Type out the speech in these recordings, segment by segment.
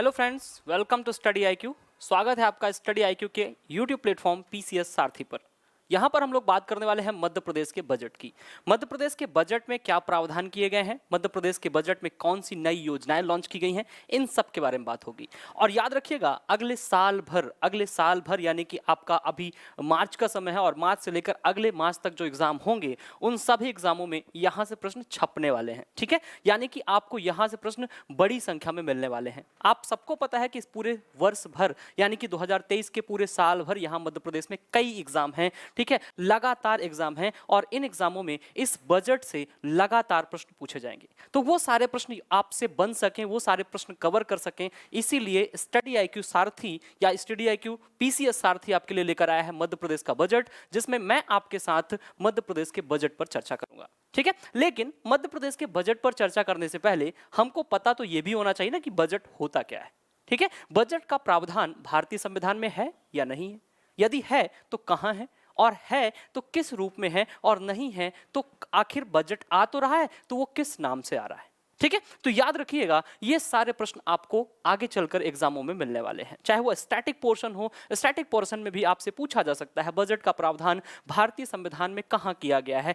Hello friends, welcome to study IQ. स्वागत है आपका स्टडी आईक्यू के यूट्यूब प्लेटफॉर्म पीसीएस सारथी पर। यहाँ पर हम लोग बात करने वाले हैं मध्य प्रदेश के बजट की। मध्य प्रदेश के बजट में क्या प्रावधान किए गए हैं, मध्य प्रदेश के बजट में कौन सी नई योजनाएं लॉन्च की गई हैं, इन सब के बारे में बात होगी। और याद रखिएगा, अगले साल भर यानी कि आपका अभी मार्च का समय है और मार्च से लेकर अगले मार्च तक जो एग्जाम होंगे उन सभी एग्जामों में यहाँ से प्रश्न छपने वाले हैं। ठीक है, यानी कि आपको यहाँ से प्रश्न बड़ी संख्या में मिलने वाले हैं। आप सबको पता है कि इस पूरे वर्ष भर यानी कि 2023 के पूरे साल भर यहाँ मध्य प्रदेश में कई एग्जाम हैं। ठीक है, लगातार एग्जाम हैं और इन एग्जामों में इस बजट से लगातार प्रश्न पूछे जाएंगे। तो वो सारे प्रश्न आपसे बन सकें, वो सारे प्रश्न कवर कर सकें, इसीलिए स्टडी आईक्यू सारथी या स्टडी आईक्यू पीसीएस सारथी आपके लिए लेकर आया है मध्य प्रदेश का बजट, जिसमें मैं आपके साथ मध्य प्रदेश के बजट पर चर्चा करूंगा। ठीक है, लेकिन मध्य प्रदेश के बजट पर चर्चा करने से पहले हमको पता तो यह भी होना चाहिए ना कि बजट होता क्या है। ठीक है, बजट का प्रावधान भारतीय संविधान में है या नहीं है, यदि है तो कहां है, और है तो किस रूप में है, और नहीं है तो आखिर बजट आ तो रहा है तो वो किस नाम से आ रहा है। ठीक है, तो याद रखिएगा, ये सारे प्रश्न आपको आगे चलकर एग्जामों में मिलने वाले हैं। चाहे वो स्टैटिक पोर्शन हो, स्टैटिक पोर्शन में भी आपसे पूछा जा सकता है बजट का प्रावधान भारतीय संविधान में कहां किया गया है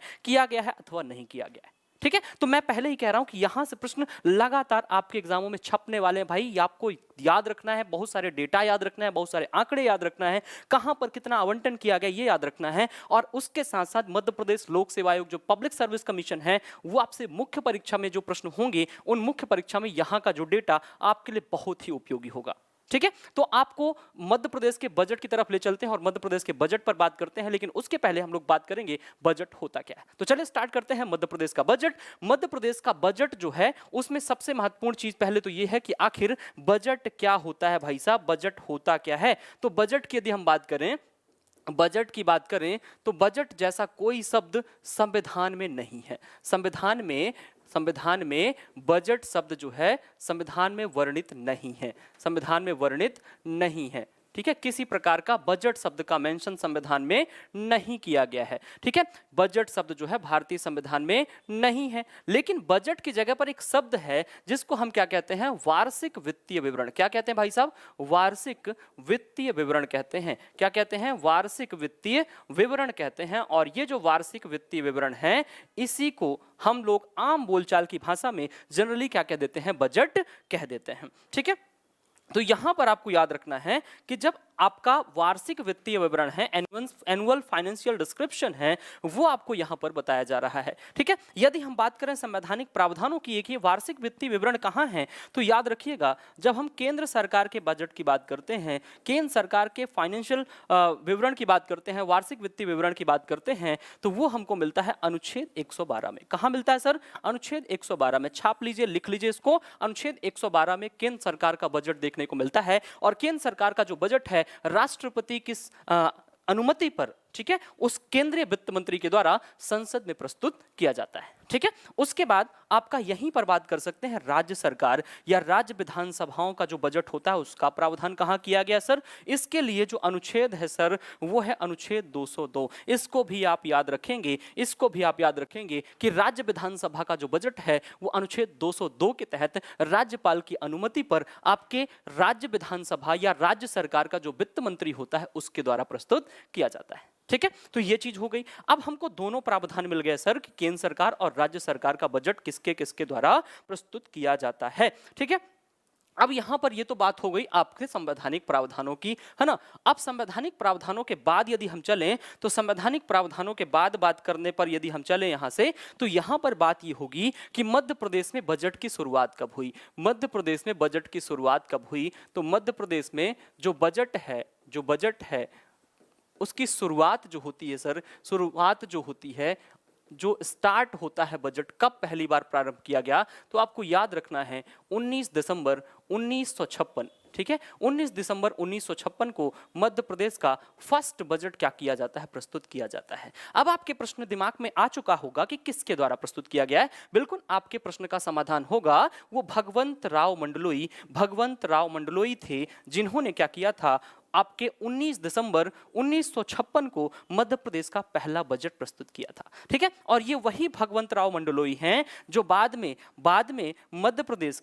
अथवा नहीं किया गया है। ठीक है, तो मैं पहले ही कह रहा हूं कि यहां से प्रश्न लगातार आपके एग्जामों में छपने वाले हैं। भाई, ये आपको याद रखना है, बहुत सारे डेटा याद रखना है, बहुत सारे आंकड़े याद रखना है, कहां पर कितना आवंटन किया गया ये याद रखना है। और उसके साथ साथ मध्य प्रदेश लोक सेवा आयोग जो पब्लिक सर्विस कमीशन है, वो आपसे मुख्य परीक्षा में जो प्रश्न होंगे उन मुख्य परीक्षा में यहां का जो डेटा आपके लिए बहुत ही उपयोगी होगा। ठीक है, तो आपको मध्य प्रदेश के बजट की तरफ ले चलते हैं और मध्य प्रदेश के बजट पर बात करते हैं, लेकिन उसके पहले हम लोग बात करेंगे बजट होता क्या है। तो चलिए स्टार्ट करते हैं मध्य प्रदेश का बजट। मध्य प्रदेश का बजट जो है उसमें सबसे महत्वपूर्ण चीज पहले तो यह है कि आखिर बजट क्या होता है। भाई साहब, बजट होता क्या है? तो बजट की यदि हम बात करें, बजट की बात करें तो बजट जैसा कोई शब्द संविधान में नहीं है। संविधान में बजट शब्द जो है संविधान में वर्णित नहीं है, संविधान में वर्णित नहीं है। ठीक है, किसी प्रकार का बजट शब्द का मेंशन संविधान में नहीं किया गया है। ठीक है, बजट शब्द जो है भारतीय संविधान में नहीं है, लेकिन बजट की जगह पर एक शब्द है जिसको हम क्या कहते हैं, वार्षिक वित्तीय विवरण। क्या कहते हैं भाई साहब? वार्षिक वित्तीय विवरण कहते हैं। क्या कहते हैं? वार्षिक वित्तीय विवरण कहते हैं। और ये जो वार्षिक वित्तीय विवरण है, इसी को हम लोग आम बोलचाल की भाषा में जनरली क्या कह देते हैं, बजट कह देते हैं। ठीक है, तो यहां पर आपको याद रखना है कि जब आपका वार्षिक वित्तीय विवरण है, एनुअल फाइनेंशियल डिस्क्रिप्शन है, वो आपको यहां पर बताया जा रहा है। ठीक है, यदि हम बात करें संवैधानिक प्रावधानों की, एक वार्षिक वित्तीय विवरण कहां है, तो याद रखिएगा, जब हम केंद्र सरकार के बजट की बात करते हैं, केंद्र सरकार के फाइनेंशियल विवरण की बात करते हैं, वार्षिक वित्तीय विवरण की बात करते हैं, तो वो हमको मिलता है अनुच्छेद 112 में। कहां मिलता है सर? अनुच्छेद 112 में। छाप लीजिए, लिख लीजिए इसको, अनुच्छेद 112 में केंद्र सरकार का बजट देखने को मिलता है। और केंद्र सरकार का जो बजट है राष्ट्रपति की अनुमति पर, ठीक है, उस केंद्रीय वित्त मंत्री के द्वारा संसद में प्रस्तुत किया जाता है। ठीक है, उसके बाद आपका यहीं पर बात कर सकते हैं राज्य सरकार या राज्य विधानसभाओं का जो बजट होता है उसका प्रावधान कहां किया गया सर? इसके लिए जो अनुच्छेद है सर, वो है अनुच्छेद 202। इसको भी आप याद रखेंगे कि राज्य विधानसभा का जो बजट है वो अनुच्छेद 202 के तहत राज्यपाल की अनुमति पर आपके राज्य विधानसभा या राज्य सरकार का जो वित्त मंत्री होता है उसके द्वारा प्रस्तुत किया जाता है। ठीक है, तो ये चीज हो गई। अब हमको दोनों प्रावधान मिल गए सर कि केंद्र सरकार और राज्य सरकार का बजट किसके किसके द्वारा प्रस्तुत किया जाता है। ठीक है, अब यहां पर ये तो बात हो गई आपके संवैधानिक प्रावधानों की, है ना। अब संवैधानिक प्रावधानों के बाद यदि हम चलें तो संवैधानिक प्रावधानों के बाद बात करने पर यदि हम चलें यहां से, तो यहां पर बात ये होगी कि मध्य प्रदेश में बजट की शुरुआत कब हुई। मध्य प्रदेश में बजट की शुरुआत कब हुई? तो मध्य प्रदेश में जो बजट है उसकी शुरुआत जो होती है सर, शुरुआत जो होती है, जो स्टार्ट होता है बजट, कब पहली बार प्रारंभ किया गया? तो आपको याद रखना है 19 दिसंबर 1956। ठीक है, 19 दिसंबर 1956 को मध्य प्रदेश का फर्स्ट बजट क्या किया जाता है, प्रस्तुत किया जाता है। अब आपके प्रश्न दिमाग में आ चुका होगा कि किसके द्वारा प्रस्तुत किया गया है। बिल्कुल आपके प्रश्न का समाधान होगा, वो भगवंत राव मंडलोई थे, जिन्होंने क्या किया था, आपके 19 दिसंबर 1956 को मध्य प्रदेश का पहला बजट प्रस्तुत किया था। ठीक है, और ये वही भगवंत राव मंडलोई हैं जो बाद में मध्य प्रदेश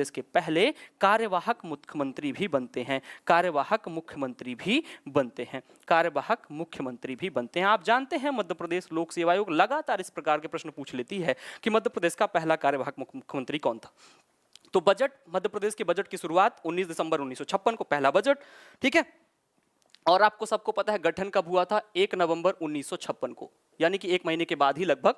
के पहले कार्यवाहक मुख्यमंत्री भी बनते हैं। आप जानते हैं मध्य प्रदेश लोक सेवा आयोग लगातार इस प्रकार के प्रश्न पूछ लेती है कि मध्य प्रदेश का पहला कार्यवाहक मुख्यमंत्री कौन था। तो बजट, मध्य प्रदेश के बजट की शुरुआत 19 दिसंबर 1956 को पहला बजट। ठीक है, और आपको सबको पता है गठन कब हुआ था, 1 नवंबर 1956 को, यानी कि 1 महीने के बाद ही, लगभग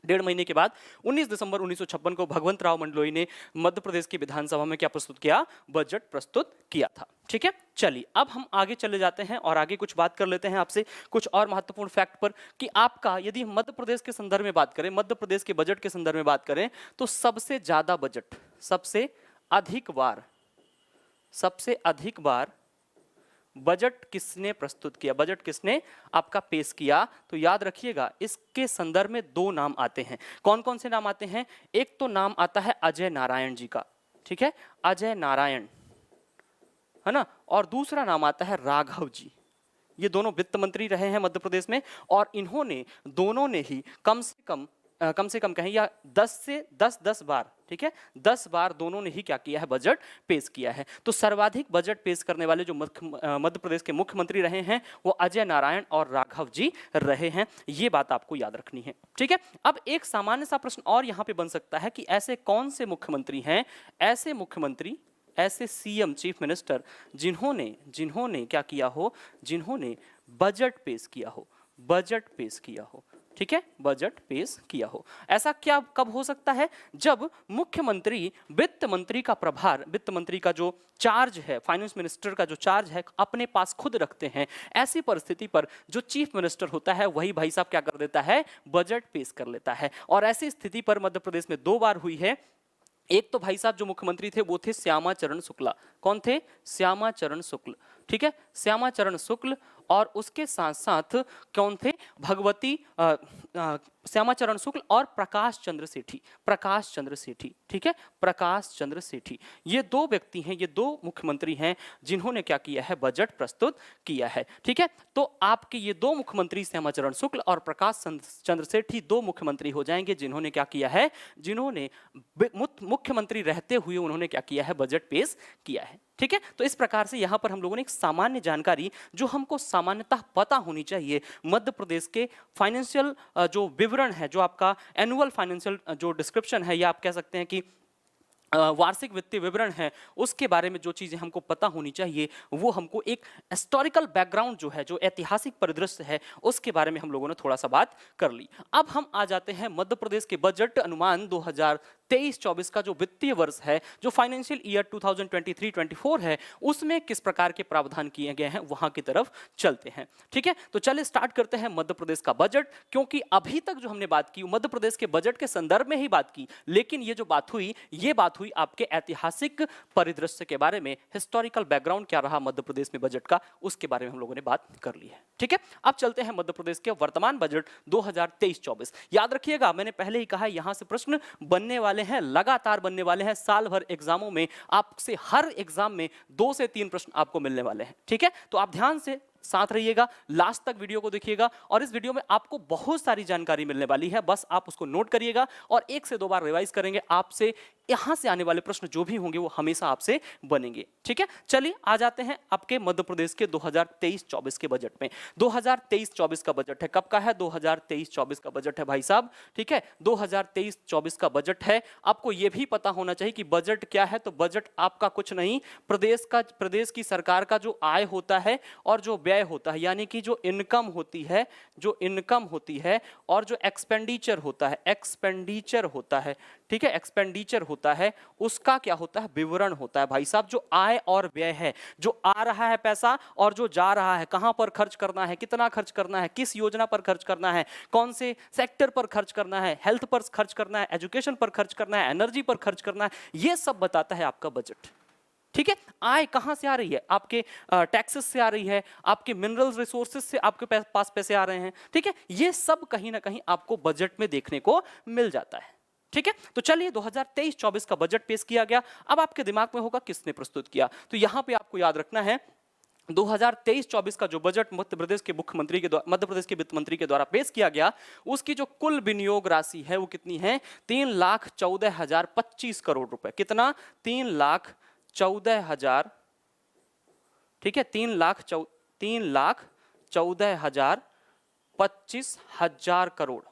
1.5 महीने के बाद 19 दिसंबर 1956 को भगवंत राव मंडलोई ने मध्य प्रदेश की विधानसभा में क्या प्रस्तुत किया, बजट प्रस्तुत किया था। ठीक है, चलिए अब हम आगे चले जाते हैं और आगे कुछ बात कर लेते हैं आपसे कुछ और महत्वपूर्ण फैक्ट पर कि आपका, यदि मध्य प्रदेश के संदर्भ में बात करें, मध्य प्रदेश के बजट के संदर्भ में बात करें, तो सबसे ज्यादा बजट, सबसे अधिक बार बजट किसने प्रस्तुत किया, बजट किसने आपका पेश किया, तो याद रखिएगा इसके संदर्भ में 2 नाम आते हैं। कौन कौन से नाम आते हैं, एक तो नाम आता है अजय नारायण जी का, ठीक है, अजय नारायण, है ना, और दूसरा नाम आता है राघव जी। ये दोनों वित्त मंत्री रहे हैं मध्य प्रदेश में, और इन्होंने दोनों ने ही कम से कम कहें या 10 बार, ठीक है, 10 बार दोनों ने ही क्या किया है, बजट पेश किया है। तो सर्वाधिक बजट पेश करने वाले जो मध्य प्रदेश के मुख्यमंत्री रहे हैं वो अजय नारायण और राघव जी रहे हैं। ये बात आपको याद रखनी है। ठीक है, अब एक सामान्य सा प्रश्न और यहाँ पे बन सकता है कि ऐसे कौन से मुख्यमंत्री हैं, ऐसे मुख्यमंत्री, ऐसे सीएम, चीफ मिनिस्टर जिन्होंने क्या किया हो, जिन्होंने बजट पेश किया हो, ठीक है, बजट पेश किया हो। ऐसा क्या कब हो सकता है, जब मुख्यमंत्री वित्त मंत्री का प्रभार, वित्त मंत्री का जो चार्ज है, फाइनेंस मिनिस्टर का जो चार्ज है, अपने पास खुद रखते हैं। ऐसी परिस्थिति पर जो चीफ मिनिस्टर होता है वही भाई साहब क्या कर देता है, बजट पेश कर लेता है। और ऐसी स्थिति पर मध्य प्रदेश में 2 बार हुई है। एक तो भाई साहब जो मुख्यमंत्री थे वो थे श्यामाचरण शुक्ला। कौन थे, श्यामाचरण शुक्ल, ठीक है, श्यामाचरण शुक्ल, और उसके साथ साथ कौन थे, श्यामाचरण शुक्ल और प्रकाश चंद्र सेठी, ठीक है, प्रकाश चंद्र सेठी। ये 2 व्यक्ति हैं, ये 2 मुख्यमंत्री हैं जिन्होंने क्या किया है, बजट प्रस्तुत किया है। ठीक है, तो आपके ये 2 मुख्यमंत्री श्यामाचरण शुक्ल और प्रकाश चंद्र सेठी 2 मुख्यमंत्री हो जाएंगे जिन्होंने क्या किया है, जिन्होंने मुख्यमंत्री रहते हुए उन्होंने क्या किया है, बजट पेश किया है। ठीक है, तो इस प्रकार से यहां पर हम लोगों ने एक सामान्य जानकारी जो हमको सामान्यतः पता होनी चाहिए, मध्य प्रदेश के फाइनेंशियल जो विवरण है, जो आपका एनुअल फाइनेंशियल जो डिस्क्रिप्शन है, या आप कह सकते हैं कि वार्षिक वित्तीय विवरण है, उसके बारे में जो चीजें हमको पता होनी चाहिए, वो हमको एक हिस्टोरिकल बैकग्राउंड जो है, जो ऐतिहासिक परिदृश्य है, उसके बारे में हम लोगों ने थोड़ा सा बात कर ली। अब हम आ जाते हैं मध्य प्रदेश के बजट अनुमान 2023-24 का जो वित्तीय वर्ष है, जो फाइनेंशियल ईयर 2023-24 है, उसमें किस प्रकार के प्रावधान किए गए हैं, वहां की तरफ चलते हैं। ठीक है, तो चलिए स्टार्ट करते हैं मध्य प्रदेश का बजट, क्योंकि अभी तक जो हमने बात की मध्य प्रदेश के बजट के संदर्भ में ही बात की, लेकिन ये जो बात हुई, ये बात हुई आपके ऐतिहासिक परिदृश्य के बारे में, हिस्टोरिकल बैकग्राउंड क्या रहा मध्य प्रदेश में बजट का, उसके बारे में हम लोगों ने बात कर ली है। ठीक है, अब चलते हैं मध्य प्रदेश के वर्तमान बजट 2023-24। याद रखिएगा, मैंने पहले ही कहा यहां से प्रश्न बनने वाले हैं, लगातार बनने वाले हैं, साल भर एग्जामों में आपसे हर एग्जाम में 2 से 3 प्रश्न आपको मिलने वाले हैं। ठीक है, तो आप ध्यान से साथ रहिएगा, लास्ट तक वीडियो को देखिएगा, और इस वीडियो में आपको बहुत सारी जानकारी मिलने वाली है, बस आप उसको नोट करिएगा और 1 से 2 बार रिवाइज करेंगे। आपसे यहां से आने वाले प्रश्न जो भी होंगे वो हमेशा आपसे बनेंगे। ठीक है, चलिए आ जाते हैं आपके मध्य प्रदेश के 2023-24 के बजट में। 2023-24 का बजट है, कब का है, 2023-24 का बजट है भाई साहब। ठीक है, 2023-24 का बजट है। आपको यह भी पता होना चाहिए कि बजट क्या है, तो बजट आपका कुछ नहीं, प्रदेश की सरकार का जो आय होता है और जो व्यय होता है, यानी कि जो इनकम होती है और जो एक्सपेंडिचर होता है, ठीक है, एक्सपेंडिचर होता है, उसका क्या होता है, विवरण होता है भाई साहब। जो आय और व्यय है, जो आ रहा है पैसा और जो जा रहा है, कहां पर खर्च करना है, कितना खर्च करना है, किस योजना पर खर्च करना है, कौन से सेक्टर पर खर्च करना है, हेल्थ पर खर्च करना है, एजुकेशन पर खर्च करना है, एनर्जी पर खर्च करना है, यह सब बताता है आपका बजट। ठीक है, आय कहां से आ रही है, आपके टैक्सेस से आ रही है, आपके मिनरल रिसोर्सेज से आपके पास पैसे आ रहे हैं। ठीक है, ये सब कहीं ना कहीं आपको बजट में देखने को मिल जाता है। ठीक है, तो चलिए 2023-24 का बजट पेश किया गया। अब आपके दिमाग में होगा किसने प्रस्तुत किया, तो यहां पे आपको याद रखना है 2023-24 का जो बजट मध्य प्रदेश के मुख्यमंत्री के द्वारा, मध्य प्रदेश के वित्त मंत्री के द्वारा पेश किया गया, उसकी जो कुल विनियोग राशि है वो कितनी है, 3,14,025 करोड़ रुपए। कितना, 3,14,000, ठीक है, 3,14,025 करोड़,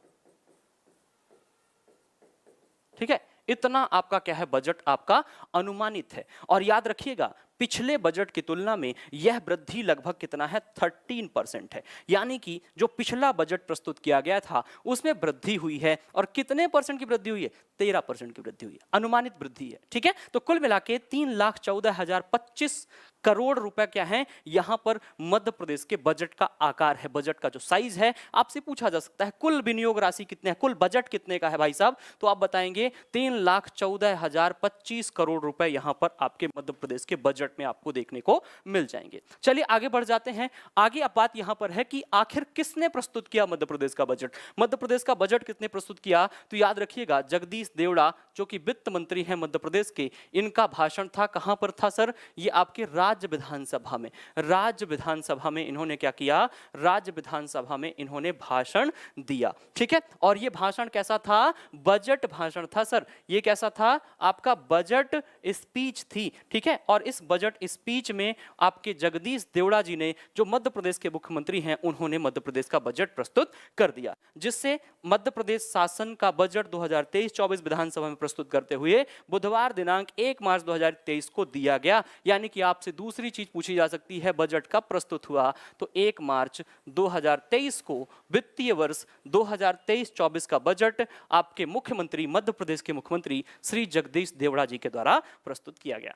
ठीक है, इतना आपका क्या है, बजट आपका अनुमानित है। और याद रखिएगा पिछले बजट की तुलना में यह वृद्धि लगभग कितना है, 13% है। यानी कि जो पिछला बजट प्रस्तुत किया गया था उसमें वृद्धि हुई है, और कितने परसेंट की वृद्धि हुई है, 13% की वृद्धि हुई है, अनुमानित वृद्धि है। ठीक है, तो कुल मिला के 3,14,025 करोड़ रुपए क्या है यहां पर मध्य प्रदेश के बजट का आकार है, बजट का जो साइज है। आपसे पूछा जा सकता है कुल विनियोग राशि कितने है, कुल बजट कितने का है भाई साहब, तो आप बताएंगे 3,14,025 करोड़ रुपए यहां पर आपके मध्य प्रदेश के बजट में आपको देखने को मिल जाएंगे। चलिए आगे बढ़ जाते हैं। आगे अब बात यहां पर है कि आखिर किसने प्रस्तुत किया मध्य प्रदेश का बजट। मध्य प्रदेश का बजट किसने प्रस्तुत किया, तो याद रखिएगा जगदीश देवड़ा जो कि वित्त मंत्री हैं मध्य प्रदेश के, इनका भाषण था। कहां पर था सर, ये आपके राज्य विधानसभा में, राज्य विधानसभा में इन्होंने क्या किया, राज्य विधानसभा में इन्होंने भाषण दिया। ठीक है, और ये भाषण कैसा था, बजट भाषण था सर। ये कैसा था, आपका बजट स्पीच थी। ठीक है, और इस बजट स्पीच में आपके जगदीश देवड़ा जी ने, जो मध्य प्रदेश के मुख्यमंत्री हैं, उन्होंने मध्य प्रदेश का बजट प्रस्तुत कर दिया, जिससे मध्य प्रदेश शासन का बजट 2023-24 विधानसभा में प्रस्तुत करते हुए बुधवार दिनांक 1 मार्च 2023 को दिया गया। यानी कि आपसे दूसरी चीज पूछी जा सकती है, बजट कब प्रस्तुत हुआ, तो 1 मार्च 2023 को वित्तीय वर्ष 2023-24 का बजट आपके मुख्यमंत्री, मध्य प्रदेश के मुख्यमंत्री श्री जगदीश देवड़ा जी के द्वारा प्रस्तुत किया गया।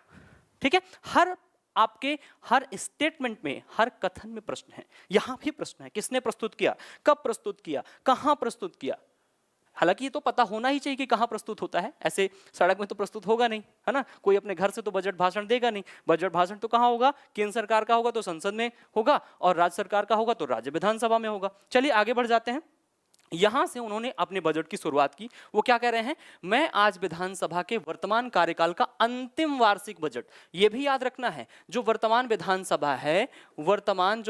ठीक है, आपके हर स्टेटमेंट में, हर कथन में प्रश्न है। यहां भी प्रश्न है, किसने प्रस्तुत किया, कब प्रस्तुत किया, कहां प्रस्तुत किया। हालांकि ये तो पता होना ही चाहिए कि कहां प्रस्तुत होता है, ऐसे सड़क में तो प्रस्तुत होगा नहीं, है ना। कोई अपने घर से तो बजट भाषण देगा नहीं। बजट भाषण तो कहां होगा, केंद्र सरकार का होगा तो संसद में होगा, और राज्य सरकार का होगा तो राज्य विधानसभा में होगा। चलिए आगे बढ़ जाते हैं। यहां से उन्होंने अपने बजट की शुरुआत की। वो क्या कह रहे हैं, मैं आज विधानसभा के वर्तमान कार्यकाल का अंतिम वार्षिक बजट, ये भी याद रखना है, जो वर्तमान विधानसभा है, वर्तमान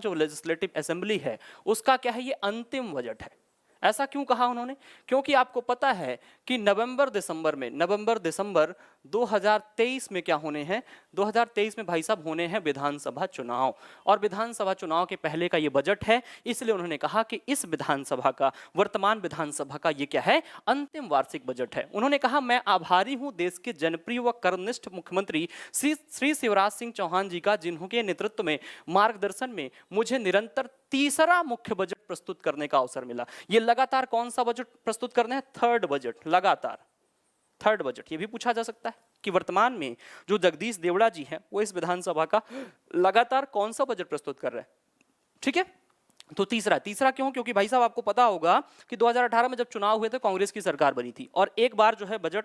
जो लेजिस्लेटिव असेंबली है, उसका क्या है, ये अंतिम बजट है। ऐसा क्यों कहा उन्होंने, क्योंकि आपको पता है कि नवंबर दिसंबर 2023 में क्या होने हैं, 2023 में भाई साहब होने हैं विधानसभा चुनाव, और विधानसभा चुनाव के पहले का ये बजट है। इसलिए उन्होंने कहा कि इस विधानसभा का, वर्तमान विधानसभा का ये क्या है, अंतिम वार्षिक बजट है। उन्होंने कहा, मैं आभारी हूं देश के जनप्रिय व कर्मनिष्ठ मुख्यमंत्री श्री शिवराज सिंह चौहान जी का, जिन्होंने नेतृत्व में, मार्गदर्शन में मुझे निरंतर तीसरा मुख्य बजट प्रस्तुत करने का अवसर मिला। ये लगातार कौन सा बजट प्रस्तुत करना है, थर्ड बजट, लगातार थर्ड बजट। ये भी पूछा जा सकता है कि वर्तमान में जो जगदीश देवड़ा जी हैं, वो इस विधानसभा का लगातार कौन सा बजट प्रस्तुत कर रहे हैं। ठीक है, तो तीसरा क्यों, क्योंकि भाई साहब आपको पता होगा कि 2018 में जब चुनाव हुए थे, कांग्रेस की सरकार बनी थी, और एक बार जो है बजट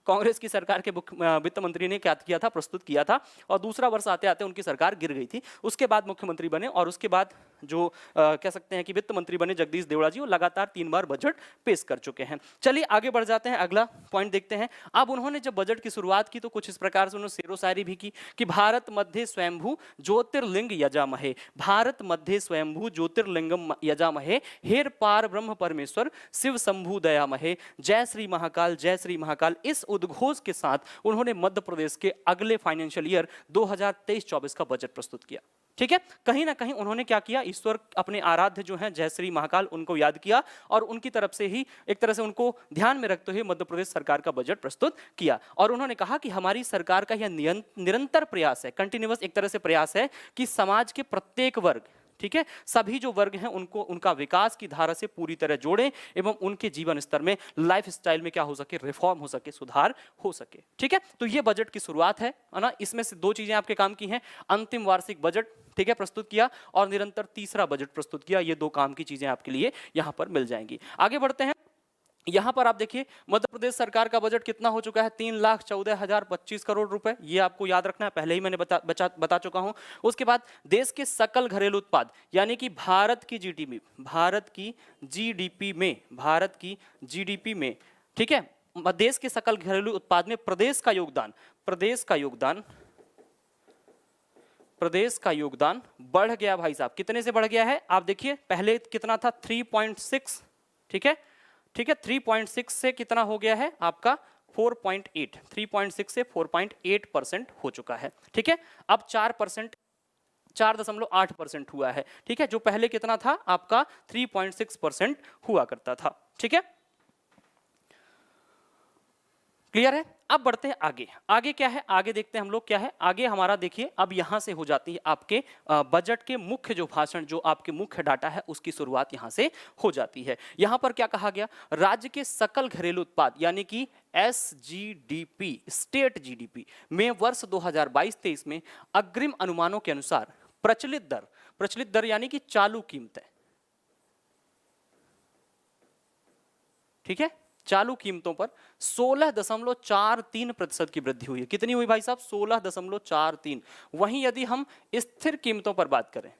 कांग्रेस की सरकार के वित्त मंत्री ने क्या किया था, प्रस्तुत किया था, और दूसरा वर्ष आते आते उनकी सरकार गिर गई थी। उसके बाद मुख्यमंत्री बने, और उसके बाद जो कह सकते हैं कि वित्त मंत्री बने जगदीश देवड़ा जी, वो लगातार 3 बार बजट पेश कर चुके हैं। चलिए आगे बढ़ जाते हैं, अगला पॉइंट देखते हैं। अब उन्होंने जब बजट की शुरुआत की तो कुछ इस प्रकार से उन्होंने शेरो शायरी भी की कि भारत मध्य स्वयंभू ज्योतिर्लिंग यजामहे, भारत मध्य स्वयंभू ज्योतिर्लिंगम यजामहे, हेर पार ब्रह्म परमेश्वर शिव शंभु दयामहे, जय श्री महाकाल, जय श्री महाकाल। इस उद्घोष के साथ उन्होंने मध्य प्रदेश के अगले फाइनेंशियल ईयर 2023-24 का बजट प्रस्तुत किया। ठीक है, कहीं ना कहीं उन्होंने क्या किया, ईश्वर अपने आराध्य जो हैं जय श्री महाकाल, उनको याद किया, और उनकी तरफ से ही एक तरह से उनको ध्यान में रखते हुए मध्य प्रदेश सरकार का बजट प्रस्तुत किया। और उन्होंने कहा कि हमारी सरकार का यह निरंतर प्रयास है, कंटिन्यूअस एक तरह से प्रयास है कि समाज के प्रत्येक वर्ग, ठीक है, सभी जो वर्ग हैं उनको उनका विकास की धारा से पूरी तरह जोड़ें, एवं उनके जीवन स्तर में, लाइफ स्टाइल में क्या हो सके, रिफॉर्म हो सके, सुधार हो सके। ठीक है, तो ये बजट की शुरुआत है ना। इसमें से 2 चीजें आपके काम की हैं, अंतिम वार्षिक बजट, ठीक है, प्रस्तुत किया, और निरंतर तीसरा बजट प्रस्तुत किया। ये 2 काम की चीजें आपके लिए यहां पर मिल जाएंगी। आगे बढ़ते हैं। यहां पर आप देखिए मध्य प्रदेश सरकार का बजट कितना हो चुका है, 3,14,025 करोड़ रुपए। ये आपको याद रखना है, पहले ही मैंने बता चुका हूं। उसके बाद देश के सकल घरेलू उत्पाद यानी कि भारत की जीडीपी, भारत की जीडीपी में, ठीक है, देश के सकल घरेलू उत्पाद में प्रदेश का योगदान बढ़ गया भाई साहब। कितने से बढ़ गया है आप देखिए, पहले कितना था 3.6, ठीक है, 3.6 से कितना हो गया है आपका 4.8, 3.6 से 4.8% हो चुका है, ठीक है। अब 4%, 4.8% हुआ है, ठीक है, जो पहले कितना था आपका 3.6% हुआ करता था, ठीक है, क्लियर है। अब बढ़ते हैं आगे, आगे क्या है, आगे देखते हैं हम लोग क्या है आगे हमारा। देखिए अब यहां से हो जाती है आपके बजट के मुख्य जो भाषण, जो आपके मुख्य डाटा है उसकी शुरुआत यहां से हो जाती है। यहां पर क्या कहा गया, राज्य के सकल घरेलू उत्पाद यानी कि SGDP, स्टेट जीडीपी में वर्ष 2022-23 में अग्रिम अनुमानों के अनुसार प्रचलित दर यानी कि चालू कीमतें, ठीक है, चालू कीमतों पर 16.43% की वृद्धि हुई है। कितनी हुई भाई साहब, 16.43। वहीं यदि हम स्थिर कीमतों पर बात करें,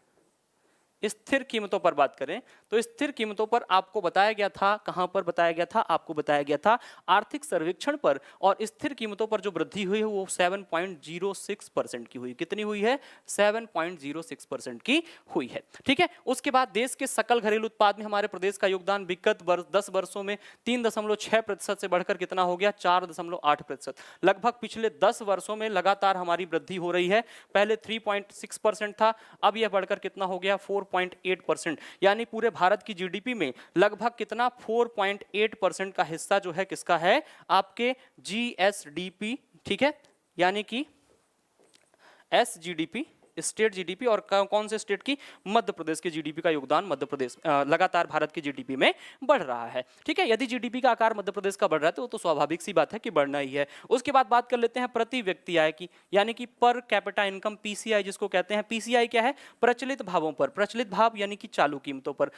स्थिर कीमतों पर बात करें तो स्थिर कीमतों पर आपको बताया गया था, कहां पर बताया गया था, आपको बताया गया था आर्थिक सर्वेक्षण पर, और स्थिर कीमतों पर जो वृद्धि हुई है वो 7.06% की हुई। कितनी हुई है, 7.06% की हुई है, ठीक है। उसके बाद देश के सकल घरेलू उत्पाद में हमारे प्रदेश का योगदान विगत 10 वर्षों में 3.6% से बढ़कर कितना हो गया, 4.8%। लगभग पिछले 10 वर्षों में लगातार हमारी वृद्धि हो रही है। पहले 3.6% था, अब यह बढ़कर कितना हो गया 4.8%, यानी पूरे भारत की जीडीपी में लगभग कितना 4.8% का हिस्सा जो है किसका है, आपके जीएसडीपी, ठीक है, यानी कि एसजीडीपी, स्टेट जीडीपी, और कौन से स्टेट की, मध्य प्रदेश के जीडीपी का योगदान मध्य प्रदेश लगातार भारत की जीडीपी में बढ़ रहा है, ठीक है। यदि जीडीपी का आकार मध्य प्रदेश का बढ़ रहा है तो वो तो स्वाभाविक सी बात है कि बढ़ना ही है। उसके बाद बात कर लेते हैं प्रति व्यक्ति आय की, यानी कि पर कैपिटा इनकम, पीसीआई जिसको कहते हैं। पीसीआई क्या है, प्रचलित भावों पर, प्रचलित भाव यानी कि चालू कीमतों पर,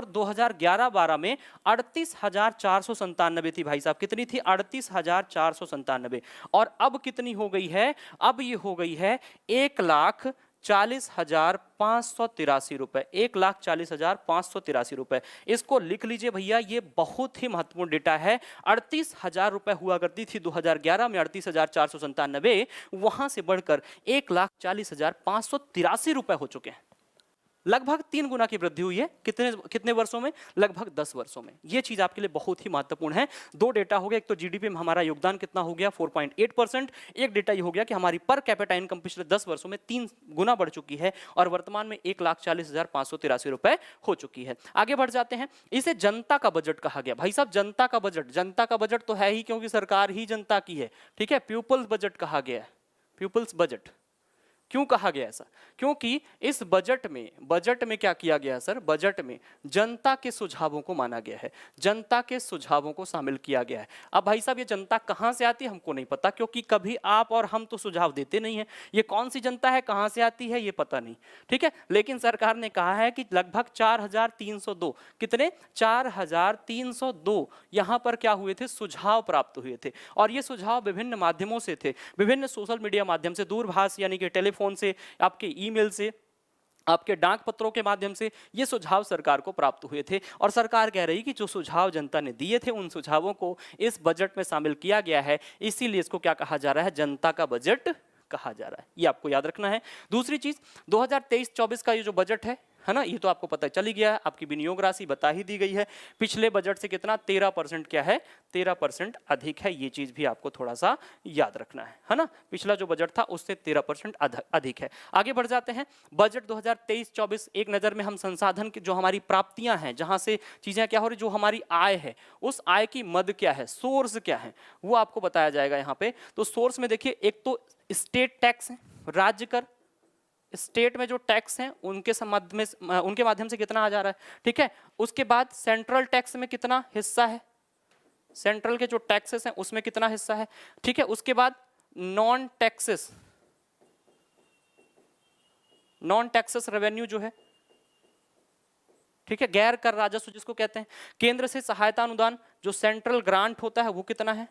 2011-12 में 38,497 थी भाई साहब। कितनी थी, 38,497, और अब कितनी हो गई है, अब ये हो गई है 1,40,583 रुपए, 1,40,583 रुपए। इसको लिख लीजिए भैया, ये बहुत ही महत्वपूर्ण डेटा है। 38,000 रुपए हुआ करती थी 2011 में, 38,497, वहां से बढ़कर 1,40,583 रुपए हो चुके हैं। लगभग 3 गुना की वृद्धि हुई है। कितने वर्षों में, लगभग 10 वर्षों में। यह चीज आपके लिए बहुत ही महत्वपूर्ण है। दो डेटा हो गया, एक तो जीडीपी में हमारा योगदान कितना हो गया 4.8%, एक डेटा ये हो गया कि हमारी पर कैपिटा इनकम पिछले 10 वर्षों में 3 गुना बढ़ चुकी है और वर्तमान में 1,40,583 रुपए हो चुकी है। आगे बढ़ जाते हैं, इसे जनता का बजट कहा गया। भाई साहब जनता का बजट तो है ही, क्योंकि सरकार ही जनता की है, ठीक है। पीपल्स बजट कहा गया है, पीपल्स बजट। क्यों कहा गया ऐसा, क्योंकि इस बजट में क्या किया गया सर, बजट में जनता के सुझावों को माना गया है, जनता के सुझावों को शामिल किया गया है। अब भाई साहब ये जनता कहां से आती है हमको नहीं पता, क्योंकि कभी आप और हम तो सुझाव देते नहीं है। ये कौन सी जनता है, कहां से आती है, ये पता नहीं, ठीक है। लेकिन सरकार ने कहा है कि लगभग 4,302, कितने, 4,302 यहां पर क्या हुए थे, सुझाव प्राप्त हुए थे। और ये सुझाव विभिन्न माध्यमों से थे, विभिन्न सोशल मीडिया माध्यम से, दूरभाष यानी कि टेलीफोन से, आपके ईमेल से, आपके डाक पत्रों के माध्यम से ये सुझाव सरकार को प्राप्त हुए थे। और सरकार कह रही कि जो सुझाव जनता ने दिए थे उन सुझावों को इस बजट में शामिल किया गया है, इसीलिए इसको क्या कहा जा रहा है, जनता का बजट कहा जा रहा है। ये आपको याद रखना है। दूसरी चीज 2023-24 का ये जो बजट है ना, ये तो आपको पता चली गया है, आपकी विनियोग राशि बता ही दी गई है। पिछले बजट से कितना 13% क्या है, 13% अधिक है। ये चीज भी आपको थोड़ा सा याद रखना है ना। पिछला जो बजट था उससे 13% अधिक है। आगे बढ़ जाते हैं, बजट 2023-24 एक नजर में हम संसाधन की जो हमारी प्राप्तियां हैं, जहां से चीजें क्या हो रही, जो हमारी आय है, उस आय की मद क्या है, सोर्स क्या है, वो आपको बताया जाएगा यहाँ पे। तो सोर्स में देखिए, एक तो स्टेट टैक्स है, राज्य कर, स्टेट में जो टैक्स हैं उनके माध्यम से कितना आ जा रहा है, ठीक है। उसके बाद सेंट्रल टैक्स में कितना हिस्सा है, सेंट्रल के जो टैक्सेस हैं उसमें कितना हिस्सा है, ठीक है। उसके बाद नॉन टैक्सेस रेवेन्यू जो है, ठीक है, गैर कर राजस्व जिसको कहते हैं। केंद्र से सहायता अनुदान जो सेंट्रल ग्रांट होता है वो कितना है,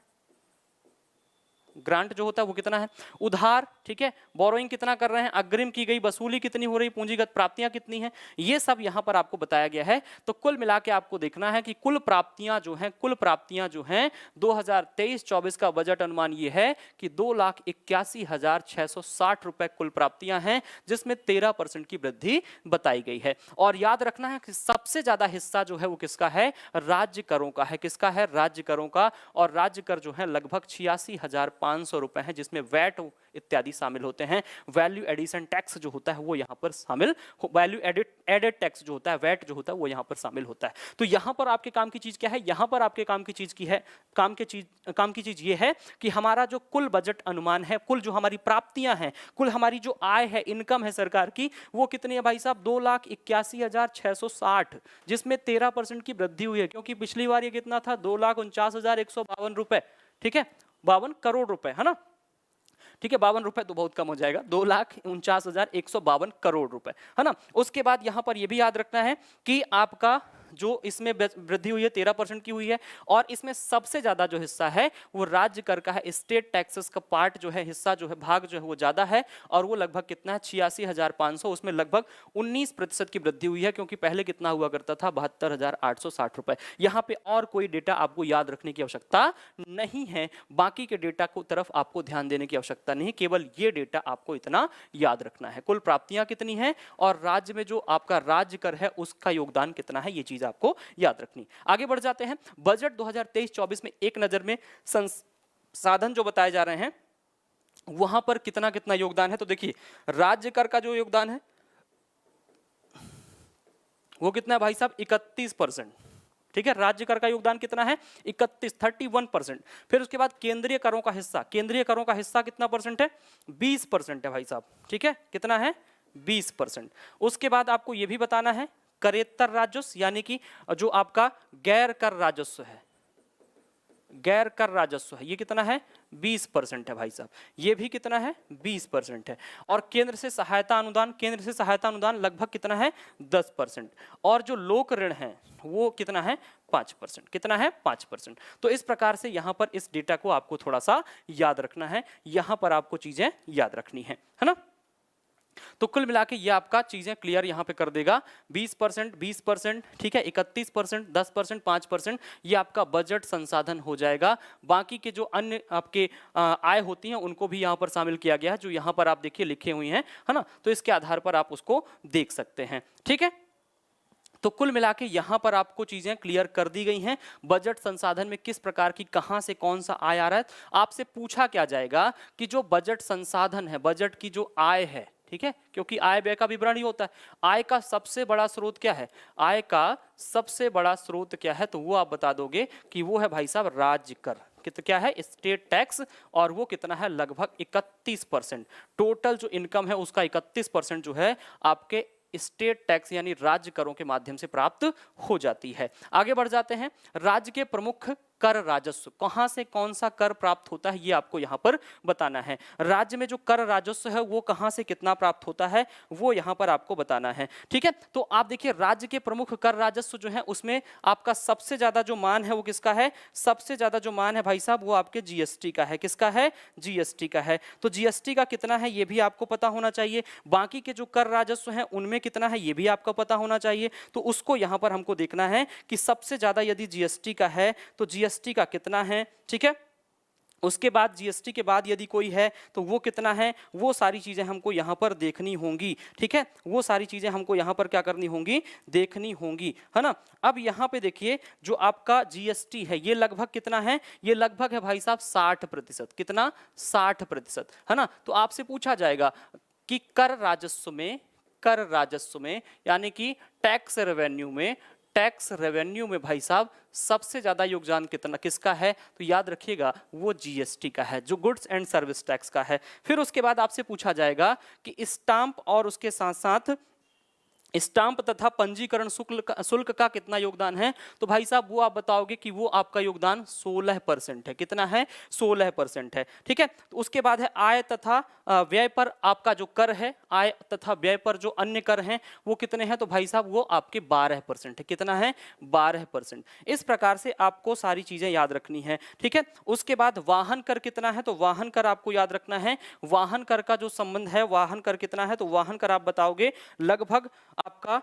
ग्रांट जो होता है वो कितना है। उधार, ठीक है, बोरोइंग कितना कर रहे हैं, अग्रिम की गई वसूली कितनी हो रही, पूंजीगत प्राप्तियां कितनी हैं, ये सब यहां पर आपको बताया गया है। तो कुल मिला के आपको देखना है कि कुल प्राप्तियां जो हैं 2023-24 का बजट अनुमान ये है कि 2,81,660 रुपए कुल प्राप्तियां हैं, जिसमें 13% की वृद्धि बताई गई है। और याद रखना है कि सबसे ज्यादा हिस्सा जो है वो किसका है, राज्य करों का है। किसका है, राज्य करों का। और राज्य कर जो है लगभग 86,500 रुपए हैं, जिसमें वैट इत्यादि शामिल होते हैं। वैल्यू एडिशन टैक्स जो होता है वो यहाँ पर शामिल, वैल्यू एडेड टैक्स जो होता है, वैट जो होता है वो यहाँ पर शामिल होता है। तो यहाँ पर आपके काम की चीज क्या है, यहाँ पर आपके काम की चीज की है, काम की चीज ये है कि हमारा जो कुल बजट अनुमान है, कुल जो हमारी प्राप्तियां हैं, कुल हमारी जो आय है, इनकम है सरकार की, वो कितनी है भाई साहब, 2,81,660, जिसमें 13% की वृद्धि हुई है। क्योंकि पिछली बार ये कितना था, 2,49,152 रुपए, ठीक है, 52 करोड़ रुपए, है ना, ठीक है, 52 रुपए तो बहुत कम हो जाएगा, 2,49,152 करोड़ रुपए, है ना। उसके बाद यहां पर यह भी याद रखना है कि आपका जो इसमें वृद्धि हुई है 13% की हुई है। और इसमें सबसे ज्यादा जो हिस्सा है वो राज्य कर का है। स्टेट टैक्सेस का पार्ट जो है, हिस्सा जो है, भाग जो है वो ज्यादा है, और वो लगभग कितना है, 86,500, उसमें लगभग 19% की वृद्धि हुई है। क्योंकि पहले कितना हुआ करता था, 72,860 रुपए। यहाँ पे और कोई डेटा आपको याद रखने की आवश्यकता नहीं है, बाकी के डेटा को तरफ आपको ध्यान देने की आवश्यकता नहीं, केवल ये डेटा आपको इतना याद रखना है। कुल प्राप्तियां कितनी हैं और राज्य में जो आपका राज्य कर है उसका योगदान कितना है, ये चीज आपको याद रखनी। आगे बढ़ जाते हैं। बजट 2023-24 में एक नजर में संसाधन जो बताए जा रहे हैं वहां पर कितना कितना योगदान है। तो देखिए, राज्य कर का जो योगदान है वो कितना है भाई साहब, 31%, ठीक है। राज्य कर का योगदान कितना है, 31% फिर उसके बाद केंद्रीय करों का हिस्सा, केंद्रीय करों का हिस्सा कितना परसेंट है, 20% है भाई साहब, ठीक है, कितना है, 20%। उसके बाद आपको यह भी बताना है करेत्तर राजस्व, यानी कि जो आपका गैर कर राजस्व है, गैर कर राजस्व है, ये कितना है, 20% है भाई साहब, ये भी कितना है, 20% है। और केंद्र से सहायता अनुदान, केंद्र से सहायता अनुदान लगभग कितना है, 10%। और जो लोक ऋण है वो कितना है, 5%, कितना है, 5%। तो इस प्रकार से यहां पर इस डेटा को आपको थोड़ा सा याद रखना है, यहां पर आपको चीजें याद रखनी है ना। तो कुल मिला के ये आपका चीजें क्लियर यहां पे कर देगा। 20%, 20%, ठीक है, 31%, 10%, 5%, ये आपका बजट संसाधन हो जाएगा। बाकी के जो अन्य आपके आय होती हैं उनको भी यहां पर शामिल किया गया है, जो यहां पर आप देखिए लिखे हुए हैं, है ना। तो इसके आधार पर आप उसको देख सकते हैं, ठीक है। तो कुल मिला के यहां पर आपको चीजें क्लियर कर दी गई हैं। बजट संसाधन में किस प्रकार की, कहां से कौन सा आय आ रहा है, आपसे पूछा क्या जाएगा कि जो बजट संसाधन है, बजट की जो आय है, ठीक है, क्योंकि आय व्यय का विवरण ही होता है। आय का सबसे बड़ा स्रोत क्या है, आय का सबसे बड़ा स्रोत क्या है, तो वो आप बता दोगे कि वो है भाई साहब राज्य कर, क्या है, स्टेट टैक्स, और वो कितना है, लगभग 31%। टोटल जो इनकम है उसका 31% जो है आपके स्टेट टैक्स यानी राज्य करों के माध्यम से प्राप्त हो जाती है। आगे बढ़ जाते हैं। राज्य के प्रमुख कर राजस्व, कहां से कौन सा कर प्राप्त होता है ये आपको यहां पर बताना है। राज्य में जो कर राजस्व है वो कहां से कितना प्राप्त होता है वो यहां पर आपको बताना है, ठीक है। तो आप देखिए, राज्य के प्रमुख कर राजस्व जो है उसमें आपका सबसे ज्यादा जो मान है वो किसका है, सबसे ज्यादा जो मान है भाई साहब वो आपके जीएसटी का है। किसका है, जीएसटी का है। तो जीएसटी का कितना है ये भी आपको पता होना चाहिए। बाकी के जो कर राजस्व है उनमें कितना है ये भी आपको पता होना चाहिए। तो उसको यहां पर हमको देखना है कि सबसे ज्यादा यदि जीएसटी का है तो जीएसटी का कितना है, ठीक है। उसके बाद जीएसटी के बाद यदि कोई है तो वो कितना है, वो सारी चीजें हमको यहां पर देखनी होंगी, ठीक है। वो सारी चीजें हमको यहां पर क्या करनी होंगी, देखनी होंगी, है ना। अब यहां पे देखिए, जो आपका जीएसटी है ये लगभग कितना है, ये लगभग है भाई साहब 60%। कितना, 60%, है ना। तो आपसे पूछा जाएगा कि कर राजस्व में यानी कि टैक्स रेवेन्यू में भाई साहब सबसे ज्यादा योगदान कितना किसका है, तो याद रखिएगा वो जीएसटी का है, जो गुड्स एंड सर्विस टैक्स का है। फिर उसके बाद आपसे पूछा जाएगा कि स्टाम्प और उसके साथ साथ स्टाम्प तथा पंजीकरण शुल्क का कितना योगदान है? तो भाई साहब वो आप बताओगे कि वो आपका योगदान 16% है। कितना है? 16% है। ठीक है, तो उसके बाद है आय तथा व्यय पर आपका जो कर है, आय तथा व्यय पर जो अन्य कर हैं वो कितने हैं? तो भाई साहब वो आपके 12% है। कितना है? 12%। इस प्रकार से आपको सारी चीजें याद रखनी है। ठीक है, उसके बाद वाहन कर कितना है? तो वाहन कर आपको याद रखना है। वाहन कर का जो संबंध है, वाहन कर कितना है? तो वाहन कर आप बताओगे लगभग आपका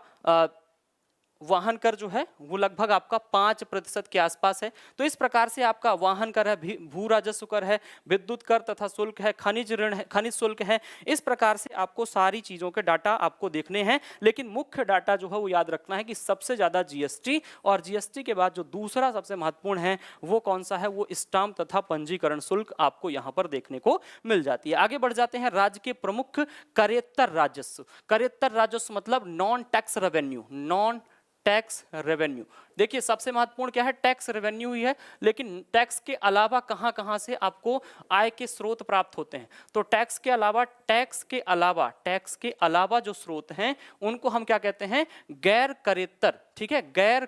वाहन कर जो है वो लगभग आपका 5% के आसपास है। तो इस प्रकार से आपका वाहन कर है, भू राजस्व कर है, विद्युत कर तथा शुल्क है, खनिज ऋण है, खनिज शुल्क है। इस प्रकार से आपको सारी चीजों के डाटा आपको देखने हैं, लेकिन मुख्य डाटा जो है वो याद रखना है कि सबसे ज्यादा जीएसटी, और जीएसटी के बाद जो दूसरा सबसे महत्वपूर्ण है वो कौन सा है? वो स्टाम्प तथा पंजीकरण शुल्क आपको यहाँ पर देखने को मिल जाती है। आगे बढ़ जाते हैं। राज्य के प्रमुख करेत्तर राजस्व। करेत्तर राजस्व मतलब non tax revenue. Non tax revenue, देखिए सबसे महत्वपूर्ण क्या है? टैक्स रेवेन्यू ही है, लेकिन टैक्स के अलावा कहां कहां से आपको आय के स्रोत प्राप्त होते हैं? तो टैक्स के अलावा जो स्रोत हैं उनको हम क्या कहते हैं? गैर करेत्तर। ठीक है, गैर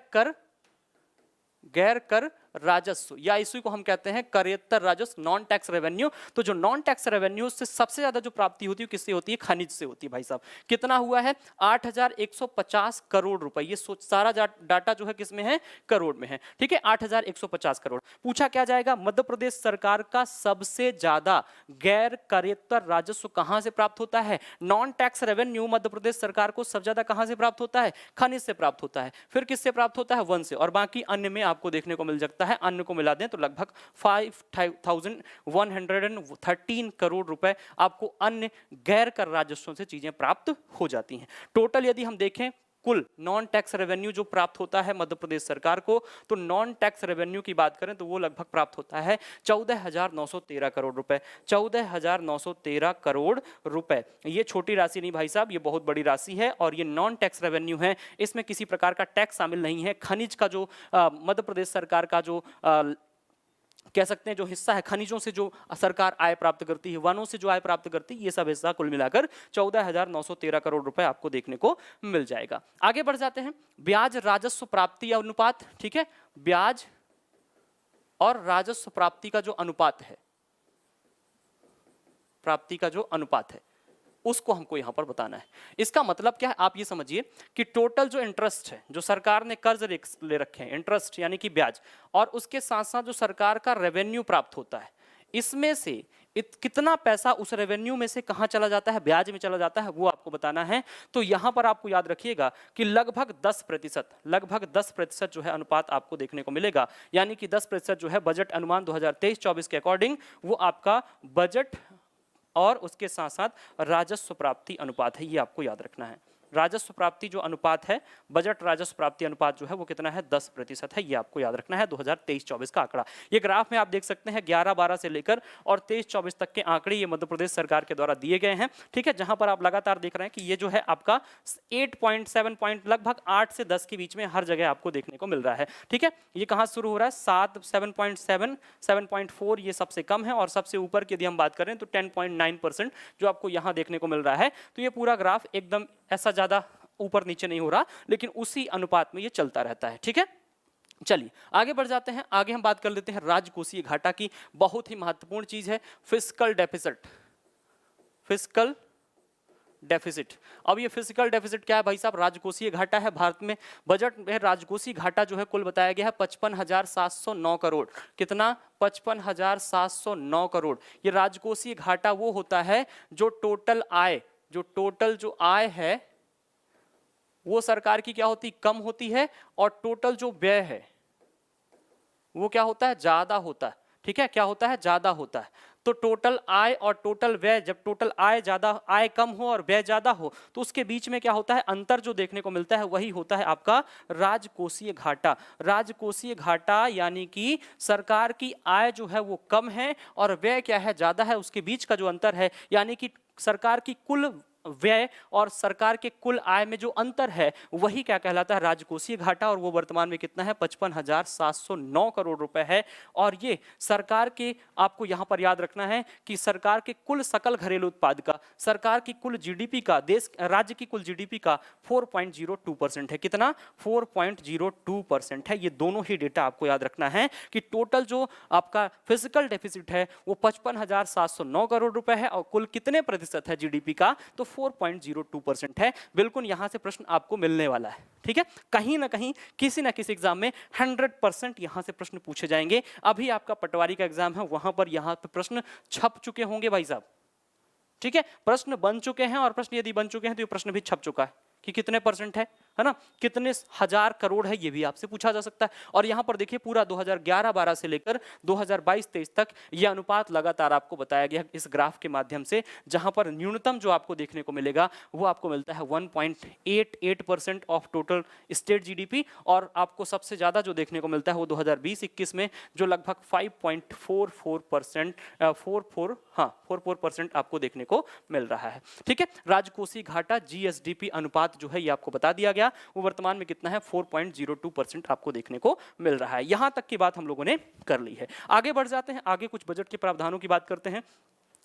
कर राजस्व, या इसी को हम कहते हैं करेत्तर राजस्व, नॉन टैक्स रेवेन्यू। तो जो नॉन टैक्स रेवेन्यू से सबसे ज्यादा जो प्राप्ति होती है किससे होती है? खनिज से होती है। भाई साहब कितना हुआ है? 8,150 करोड़ रुपए। ये सारा डाटा जो है किसमें है? करोड़ में है। ठीक है, 8,150 करोड़। पूछा क्या जाएगा? मध्य प्रदेश सरकार का सबसे ज्यादा गैर करेत्तर राजस्व कहां से प्राप्त होता है? Non tax revenue Madhya Pradesh सरकार को सबसे ज्यादा कहां से प्राप्त होता है? खनिज से प्राप्त होता है। फिर किससे प्राप्त होता है? वन से, और बाकी अन्य में आपको देखने को मिल सकता है। अन्य को मिला दें तो लगभग 5,113 करोड़ रुपए आपको अन्य गैर कर राजस्वों से चीजें प्राप्त हो जाती हैं। टोटल यदि हम देखें कुल नॉन टैक्स रेवेन्यू जो प्राप्त होता है मध्य प्रदेश सरकार को, तो नॉन टैक्स रेवेन्यू की बात करें तो वो लगभग प्राप्त होता है 14,913 करोड़ रुपए। 14,913 करोड़ रुपए, ये छोटी राशि नहीं भाई साहब, ये बहुत बड़ी राशि है, और ये नॉन टैक्स रेवेन्यू है। इसमें किसी प्रकार का टैक्स शामिल नहीं है। खनिज का जो मध्य प्रदेश सरकार का जो कह सकते हैं जो हिस्सा है, खनिजों से जो सरकार आय प्राप्त करती है, वनों से जो आय प्राप्त करती है, ये सब हिस्सा कुल मिलाकर 14,913 करोड़ रुपए आपको देखने को मिल जाएगा। आगे बढ़ जाते हैं। ब्याज राजस्व प्राप्ति अनुपात। ठीक है, ब्याज और राजस्व प्राप्ति का जो अनुपात है, उसको हमको यहां पर बताना है। इसका मतलब क्या है? आप ये समझिए कि टोटल जो इंटरेस्ट है, जो सरकार ने कर्ज ले रखे हैं, इंटरेस्ट यानी कि ब्याज, और उसके साथ साथ जो सरकार का रेवेन्यू प्राप्त होता है, इसमें से कितना पैसा उस रेवेन्यू में से कहां चला जाता है? ब्याज में चला जाता है, वो आपको बताना है। तो यहां पर आपको याद रखिएगा कि लगभग 10% जो है अनुपात आपको देखने को मिलेगा। यानी कि 10% जो है बजट अनुमान 2023-24 के अकॉर्डिंग वो आपका बजट और उसके साथ साथ राजस्व प्राप्ति अनुपात है। ये आपको याद रखना है। राजस्व प्राप्ति जो अनुपात है, बजट राजस्व प्राप्ति अनुपात जो है वो कितना है? 10% है। ये आपको याद रखना है 2023-24 का आंकड़ा। ये ग्राफ में आप देख सकते हैं 11-12 से लेकर और 23-24 तक के आंकड़े ये मध्य प्रदेश सरकार के द्वारा दिए गए हैं। ठीक है, जहां पर आप लगातार देख रहे हैं कि ये जो है आपका 8.7 पॉइंट, लगभग 8 से 10 के बीच में हर जगह आपको देखने को मिल रहा है। ठीक है, ये कहां शुरू हो रहा है? 7.7, 7.4 ये सबसे कम है, और सबसे ऊपर की यदि हम बात करें तो 10.9% जो आपको यहां देखने को मिल रहा है। तो ये पूरा ग्राफ एकदम ऐसा ज्यादा ऊपर नीचे नहीं हो रहा, लेकिन उसी अनुपात में ये चलता रहता है। ठीक है, चलिए आगे बढ़ जाते हैं। आगे हम बात कर लेते हैं राजकोषीय घाटा की। बहुत ही महत्वपूर्ण चीज है फिस्कल डेफिसिट। फिस्कल डेफिसिट, अब ये फिजिकल डेफिसिट क्या है भाई साहब? राजकोषीय घाटा है। भारत में बजट में राजकोषीय घाटा जो है कुल बताया गया है 55,709 करोड़। कितना? 55,709 करोड़। ये राजकोषीय घाटा वो होता है जो टोटल आय है वो सरकार की क्या होती? कम होती है, और टोटल जो व्यय है वो क्या होता है? ज्यादा होता है। ठीक है, क्या होता है? ज्यादा होता है। तो टोटल आय और टोटल व्यय, जब टोटल आय कम हो और व्यय ज्यादा हो तो उसके बीच में क्या होता है? अंतर जो देखने को मिलता है वही होता है आपका राजकोषीय घाटा। राजकोषीय घाटा यानी कि सरकार की आय जो है वो कम है और व्यय क्या है? ज्यादा है। उसके बीच का जो अंतर है, यानी कि सरकार की कुल व्यय और सरकार के कुल आय में जो अंतर है वही क्या कहलाता है, राजकोषीय घाटा, और वो वर्तमान में कितना है, 55,709 करोड़ रुपए है। और ये सरकार के, आपको यहां पर याद रखना है कि सरकार के कुल सकल घरेलू उत्पाद का, सरकार की कुल जीडीपी का, देश राज्य की कुल जीडीपी का 4.02% है। कितना, 4.02% है। ये दोनों ही डेटा आपको याद रखना है कि टोटल जो आपका फिजिकल डेफिसिट है वो 55,709 करोड़ रुपए है, और कुल कितने प्रतिशत है जीडीपी का, तो 4.02% है। बिल्कुल यहां से प्रश्न आपको मिलने वाला है। ठीक है, कहीं ना कहीं किसी ना किसी एग्जाम में 100% यहां से प्रश्न पूछे जाएंगे। अभी आपका पटवारी का एग्जाम है, वहां पर यहां पे प्रश्न छप चुके होंगे भाई साहब। ठीक है, प्रश्न बन चुके हैं, और प्रश्न यदि बन चुके हैं तो ये प्रश्न भी छप चुका है कि कितने परसेंट है ना, कितने हजार करोड़ है, ये भी आपसे पूछा जा सकता है। और यहां पर देखिए पूरा 2011-12 से लेकर 2022-23 तक ये अनुपात लगातार आपको बताया गया इस ग्राफ के माध्यम से, जहां पर न्यूनतम जो आपको देखने को मिलेगा वो आपको मिलता है 1.88% ऑफ टोटल स्टेट जीडीपी, और आपको सबसे ज्यादा जो देखने को मिलता है वो 2020-21 में, जो लगभग 5.44% 44% आपको देखने को मिल रहा है। ठीक है, राजकोषीय घाटा जीएसडीपी अनुपात जो है ये आपको बता दिया गया, वो वर्तमान में कितना है, 4.02% आपको देखने को मिल रहा है। यहां तक की बात हम लोगों ने कर ली है। आगे बढ़ जाते हैं, आगे कुछ बजट के प्रावधानों की बात करते हैं।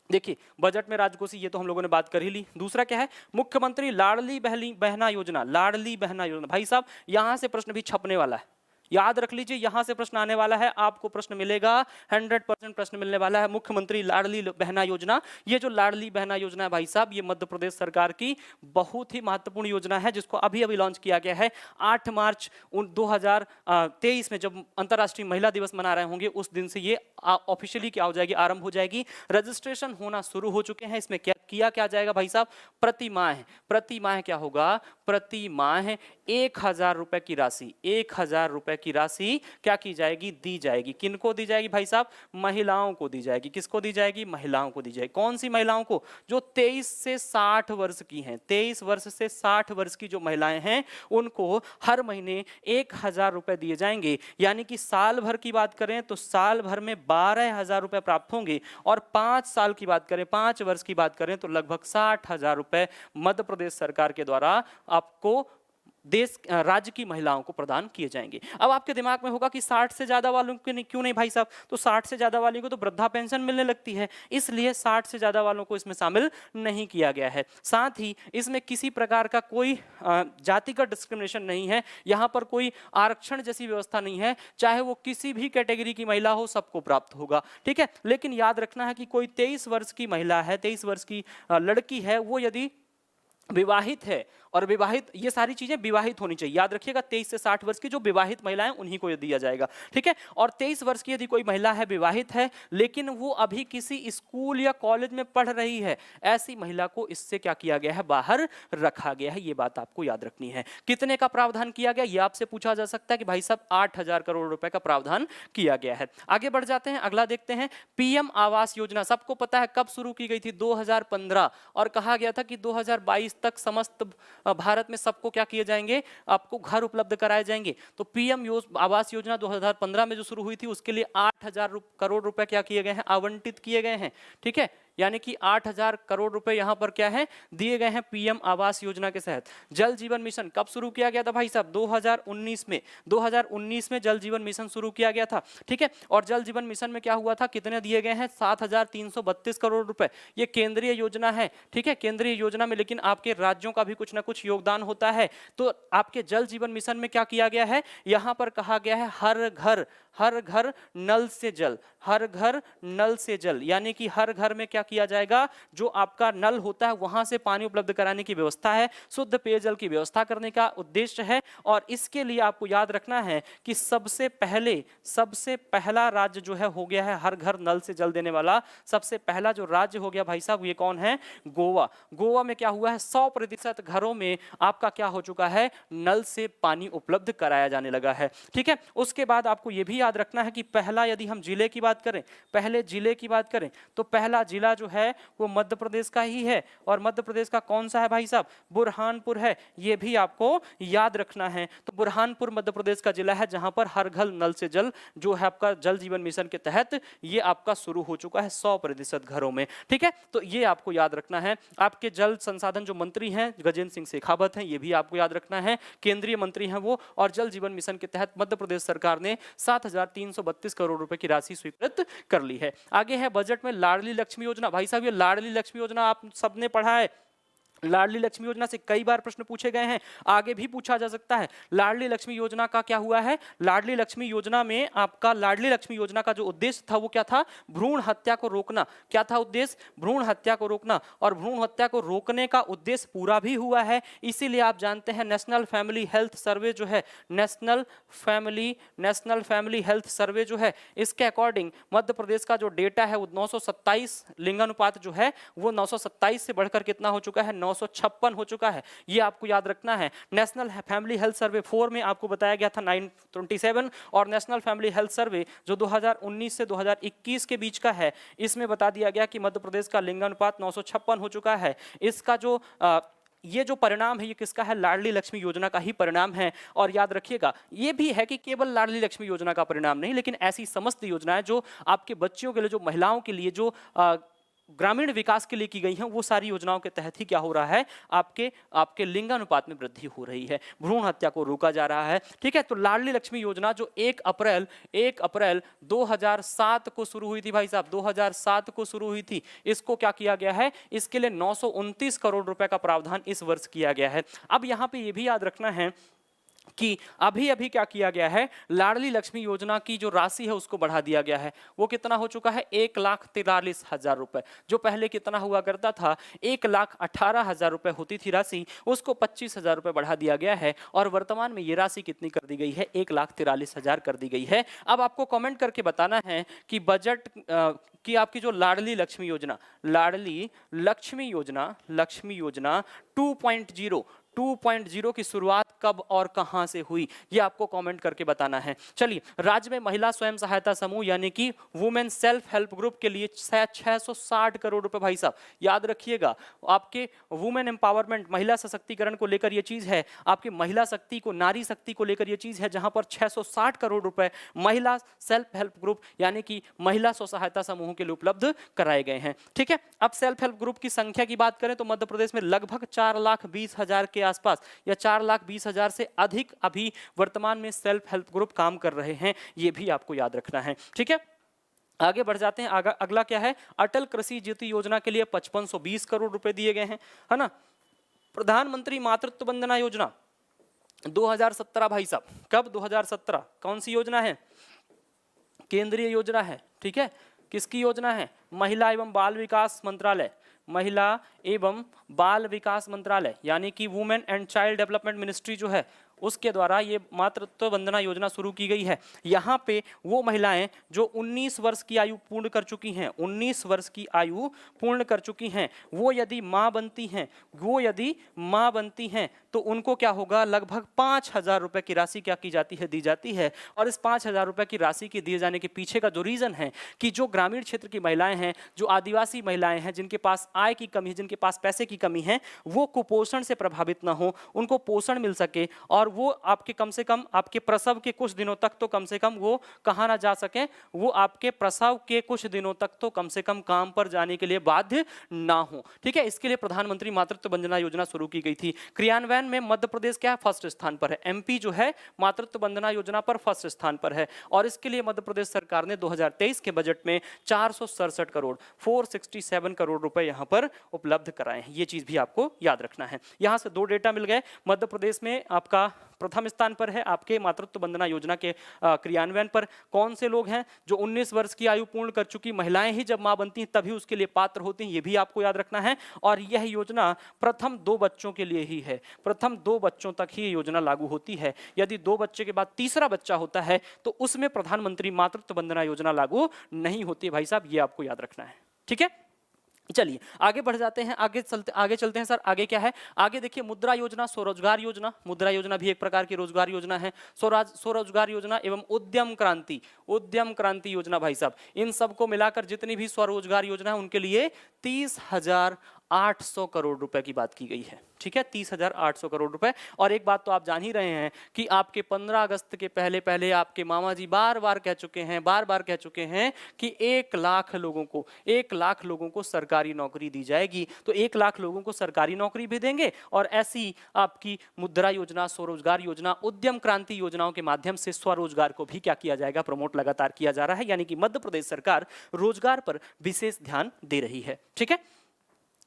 देखिए बजट में राजकोषीय, ये तो हम लोगों ने बात कर ही ली। दूसरा क्या है, मुख्यमंत्री लाडली बहना योजना। लाडली बहना योजना भाई साहब यहां से प्रश्न भी छपने वाला है, याद रख लीजिए, यहां से प्रश्न आने वाला है, आपको प्रश्न मिलेगा, 100% प्रश्न मिलने वाला है। मुख्यमंत्री लाडली बहना योजना, ये जो लाडली बहना योजना है भाई साहब, ये मध्य प्रदेश सरकार की बहुत ही महत्वपूर्ण योजना है, जिसको अभी अभी लॉन्च किया गया है। 8 मार्च 2023 में जब अंतर्राष्ट्रीय महिला दिवस मना रहे होंगे, उस दिन से ये ऑफिशियली क्या हो जाएगी, आरंभ हो जाएगी। रजिस्ट्रेशन होना शुरू हो चुके हैं। इसमें क्या जाएगा भाई साहब, प्रति माह क्या होगा, प्रति माह 1,000 रुपए की राशि, 1,000 रुपए की राशि क्या की जाएगी, दी जाएगी। किनको दी जाएगी भाई साहब, महिलाओं को दी जाएगी। किसको दी जाएगी, महिलाओं को दी जाएगी। कौन सी महिलाओं को, जो 23 से 60 वर्ष की हैं, 23 वर्ष से 60 वर्ष की जो महिलाएं हैं, उनको हर महीने 1,000 रुपए दिए जाएंगे। यानी कि साल भर की बात करें तो साल भर में 12,000 रुपए प्राप्त होंगे, और 5 साल की बात करें, 5 वर्ष की बात करें तो लगभग 60,000 रुपए मध्य प्रदेश सरकार के द्वारा आपको राज्य की महिलाओं को प्रदान किए जाएंगे। अब आपके दिमाग में होगा कि 60 से ज्यादा वालों को क्यों नहीं भाई साहब, तो 60 से ज्यादा वालों को तो वृद्धा पेंशन मिलने लगती है, इसलिए 60 से ज्यादा वालों को इसमें शामिल नहीं किया गया है। साथ ही इसमें किसी प्रकार का कोई जातिगत डिस्क्रिमिनेशन नहीं है, यहाँ पर कोई आरक्षण जैसी व्यवस्था नहीं है, चाहे वो किसी भी कैटेगरी की महिला हो सबको प्राप्त होगा। ठीक है, लेकिन याद रखना है कि कोई 23 वर्ष की महिला है, 23 वर्ष की लड़की है, वो यदि विवाहित है, और विवाहित, ये सारी चीजें विवाहित होनी चाहिए, याद रखिएगा। 23 से 60 वर्ष की जो विवाहित महिलाएं उन्हीं को दिया जाएगा। ठीक है, और 23 वर्ष की यदि कोई महिला है, विवाहित है, लेकिन वो अभी किसी स्कूल या कॉलेज में पढ़ रही है, ऐसी महिला को इससे क्या किया गया है, बाहर रखा गया है। ये बात आपको याद रखनी है। कितने का प्रावधान किया गया, ये आपसे पूछा जा सकता है कि भाई साहब 8,000 करोड़ रुपए का प्रावधान किया गया है। आगे बढ़ जाते हैं, अगला देखते हैं। पीएम आवास योजना सबको पता है कब शुरू की गई थी, 2015, और कहा गया था कि 2022 तक समस्त भारत में सबको क्या किए जाएंगे, आपको घर उपलब्ध कराए जाएंगे। तो पीएम आवास योजना 2015 में जो शुरू हुई थी, उसके लिए 8,000 करोड़ रुपए क्या किए गए हैं, आवंटित किए गए हैं। ठीक है, यानी कि 8,000 करोड़ रुपए यहां पर क्या है, दिए गए हैं पीएम आवास योजना के तहत। जल जीवन मिशन कब शुरू किया गया था भाई साहब, 2019 में जल जीवन मिशन शुरू किया गया था। ठीक है, और जल जीवन मिशन में क्या हुआ था, कितने दिए गए हैं, 7,332 करोड़ रुपए। ये केंद्रीय योजना है। ठीक है, केंद्रीय योजना में लेकिन आपके राज्यों का भी कुछ ना कुछ योगदान होता है। तो आपके जल जीवन मिशन में क्या किया गया है, यहां पर कहा गया है हर घर नल से जल, हर घर नल से जल, यानी कि हर घर में क्या किया जाएगा, जो आपका नल होता है वहां से पानी उपलब्ध कराने की व्यवस्था है, शुद्ध पेयजल की व्यवस्था करने का उद्देश्य है। और इसके लिए आपको याद रखना है कि सबसे पहला राज्य जो है हो गया है हर घर नल से जल देने वाला। सबसे पहला जो राज्य हो गया भाई साहब, ये कौन है, गोवा। गोवा में क्या हुआ है, 100% घरों में आपका क्या हो चुका है, नल से पानी उपलब्ध कराया जाने लगा है। ठीक है, उसके बाद आपको यह भी याद रखना है कि पहला, यदि हम जिले की बात करें, पहले जिले की बात करें तो पहला जिला जो है वो मध्य प्रदेश का ही है, और मध्य प्रदेश का कौन सा है भाई साहब, बुरहानपुर है, ये भी आपको याद रखना है। तो बुरहानपुर मध्य प्रदेश का जिला है जहां पर हर घर नल से जल जो है आपका जल जीवन मिशन के तहत ये आपका शुरू हो चुका है 100% घरों में। ठीक है, तो ये आपको याद रखना है। आपके जल संसाधन जो मंत्री हैं गजेंद्र सिंह शेखावत हैं, ये भी आपको याद रखना है, केंद्रीय मंत्री हैं वो, और जल जीवन मिशन के तहत मध्य प्रदेश सरकार ने 7,332 करोड़ रुपए की राशि स्वीकृत कर ली है। आगे है बजट में लाडली लक्ष्मी योजना। भाई साहब ये लाडली लक्ष्मी योजना आप सबने पढ़ा है, लाडली लक्ष्मी योजना से कई बार प्रश्न पूछे गए हैं, आगे भी पूछा जा सकता है। लाडली लक्ष्मी योजना का क्या हुआ है, लाडली लक्ष्मी योजना में आपका लाडली लक्ष्मी योजना का जो उद्देश्य था वो क्या था, भ्रूण हत्या को रोकना। क्या था उद्देश्य, भ्रूण हत्या को रोकना, और भ्रूण हत्या को रोकने का उद्देश्य पूरा भी हुआ है। इसीलिए आप जानते हैं नेशनल फैमिली हेल्थ सर्वे जो है, नेशनल फैमिली हेल्थ सर्वे जो है, इसके अकॉर्डिंग मध्य प्रदेश का जो डेटा है वो 927 लिंगानुपात जो है वो 927 से बढ़कर कितना हो चुका है, 956 हो चुका है। ये आपको याद रखना है। नेशनल फैमिली हेल्थ सर्वे 4 में आपको बताया गया था 927, और नेशनल फैमिली हेल्थ सर्वे जो 2019 से 2021 के बीच का है, इसमें बता दिया गया कि मध्य प्रदेश का लिंगानुपात 956 हो चुका है। इसका जो ये जो परिणाम है ये किसका है, लाडली लक्ष्मी योजना का ही परिणाम है। और याद रखिएगा ये भी है कि केवल लाडली लक्ष्मी योजना का परिणाम नहीं, लेकिन ऐसी समस्त योजनाएं जो आपके बच्चियों के लिए, जो महिलाओं के लिए, जो ग्रामीण विकास के लिए की गई हैं, वो सारी योजनाओं के तहत ही क्या हो रहा है, आपके लिंगानुपात में वृद्धि हो रही है, भ्रूण हत्या को रोका जा रहा है। ठीक है, तो लाडली लक्ष्मी योजना जो 1 अप्रैल 2007 को शुरू हुई थी भाई साहब, 2007 को शुरू हुई थी, इसको क्या किया गया है, इसके लिए 929 करोड़ रुपए का प्रावधान इस वर्ष किया गया है। अब यहाँ पे ये भी याद रखना है कि अभी अभी क्या किया गया है, लाडली लक्ष्मी योजना की जो राशि है उसको बढ़ा दिया गया है। वो कितना हो चुका है, 1,43,000 रुपए। जो पहले कितना हुआ करता था, 1,18,000 रुपए होती थी राशि, उसको 25,000 रुपए बढ़ा दिया गया है, और वर्तमान में ये राशि कितनी कर दी गई है, 1,43,000 कर दी गई है। अब आपको कमेंट करके बताना है कि बजट कि आपकी जो लाडली लक्ष्मी योजना 2.0 की शुरुआत कब और कहां से हुई, ये आपको कमेंट करके बताना है। चलिए, राज्य में महिला स्वयं सहायता समूह यानी कि वुमेन सेल्फ हेल्प ग्रुप के लिए 660 करोड़ रुपए भाई साहब याद रखिएगा। आपके वुमेन एम्पावरमेंट, महिला सशक्तिकरण को लेकर ये चीज है, आपके महिला शक्ति को, नारी शक्ति को लेकर ये चीज है, जहां पर 660 करोड़ रुपए महिला सेल्फ हेल्प ग्रुप यानी कि महिला स्व सहायता समूहों के लिए उपलब्ध कराए गए हैं। ठीक है, अब सेल्फ हेल्प ग्रुप की संख्या की बात करें तो मध्य प्रदेश में लगभग 4,20,000 के आसपास या 4,20,000 से अधिक अभी वर्तमान में सेल्फ हेल्प ग्रुप काम कर रहे हैं, ये भी आपको याद रखना है। ठीक है, आगे बढ़ जाते हैं। अगला क्या है, अटल कृषि ज्योति योजना के लिए 5520 करोड़ रुपए दिए गए हैं, है ना। प्रधानमंत्री मातृत्व वंदना योजना 2017 भाई साहब, कब 2017, कौन सी योजना है, केंद्रीय योजना है। ठीक है, किसकी योजना है, महिला एवं बाल विकास मंत्रालय, महिला एवं बाल विकास मंत्रालय यानी कि women and child development ministry जो है उसके द्वारा ये मातृत्व वंदना योजना शुरू की गई है। यहाँ पे वो महिलाएं जो 19 वर्ष की आयु पूर्ण कर चुकी हैं, 19 वर्ष की आयु पूर्ण कर चुकी हैं, वो यदि माँ बनती हैं तो उनको क्या होगा, लगभग 5,000 रुपए की राशि क्या की जाती है, दी जाती है। और इस 5,000 रुपए की राशि के दिए जाने के पीछे का जो रीजन है कि जो ग्रामीण क्षेत्र की महिलाएं हैं, जो आदिवासी महिलाएं हैं, जिनके पास आय की कमी है, जिनके पास पैसे की कमी है, वो कुपोषण से प्रभावित ना हो, उनको पोषण मिल सके, और वो आपके कम से कम आपके प्रसव के कुछ दिनों तक तो कम से कम वो कहाँ ना जा सके, वो आपके प्रसव के कुछ दिनों तक तो कम से कम काम पर जाने के लिए बाध्य ना हो। ठीक है, इसके लिए प्रधानमंत्री मातृत्व वंदना योजना शुरू की गई थी। क्रियान्वयन में मध्य प्रदेश क्या है, फर्स्ट स्थान पर है। एमपी जो है मातृत्व वंदना योजना पर फर्स्ट स्थान पर है, और इसके लिए मध्य प्रदेश सरकार ने 2023 के बजट में 467 करोड़ रुपए यहाँ पर उपलब्ध कराए हैं। ये चीज भी आपको याद रखना है। यहाँ से 2 डेटा मिल गए। मध्य प्रदेश में आपका प्रथम स्थान पर है आपके मातृत्व वंदना योजना के क्रियान्वयन पर कौन से लोग हैं, जो 19 वर्ष की आयु पूर्ण कर चुकी महिलाएं ही जब मां बनती हैं तभी उसके लिए पात्र होती हैं, ये भी आपको याद रखना है। और यह योजना प्रथम 2 बच्चों के लिए ही है, प्रथम 2 बच्चों तक ही योजना लागू होती है। यदि 2 बच्चे के बाद तीसरा बच्चा होता है तो उसमें प्रधानमंत्री मातृत्व वंदना योजना लागू नहीं होती भाई साहब, ये आपको याद रखना है। ठीक है, चलिए आगे बढ़ जाते हैं, आगे चलते हैं सर। आगे क्या है? आगे देखिए मुद्रा योजना, स्वरोजगार योजना। मुद्रा योजना भी एक प्रकार की रोजगार योजना है। स्वरोजगार योजना एवं उद्यम क्रांति योजना भाई साहब, इन सबको मिलाकर जितनी भी स्वरोजगार योजना है उनके लिए 30,800 करोड़ रुपए की बात की गई है। ठीक है, 30,800 करोड़ रुपए। और एक बात तो आप जान ही रहे हैं कि आपके 15 अगस्त के पहले पहले आपके मामा जी बार बार कह चुके हैं कि 1 लाख लोगों को सरकारी नौकरी दी जाएगी। तो 1 लाख लोगों को सरकारी नौकरी भी देंगे और ऐसी आपकी मुद्रा योजना, स्वरोजगार योजना, उद्यम क्रांति योजनाओं के माध्यम से स्वरोजगार को भी क्या किया जाएगा? प्रमोट लगातार किया जा रहा है। यानी कि मध्य प्रदेश सरकार रोजगार पर विशेष ध्यान दे रही है। ठीक है,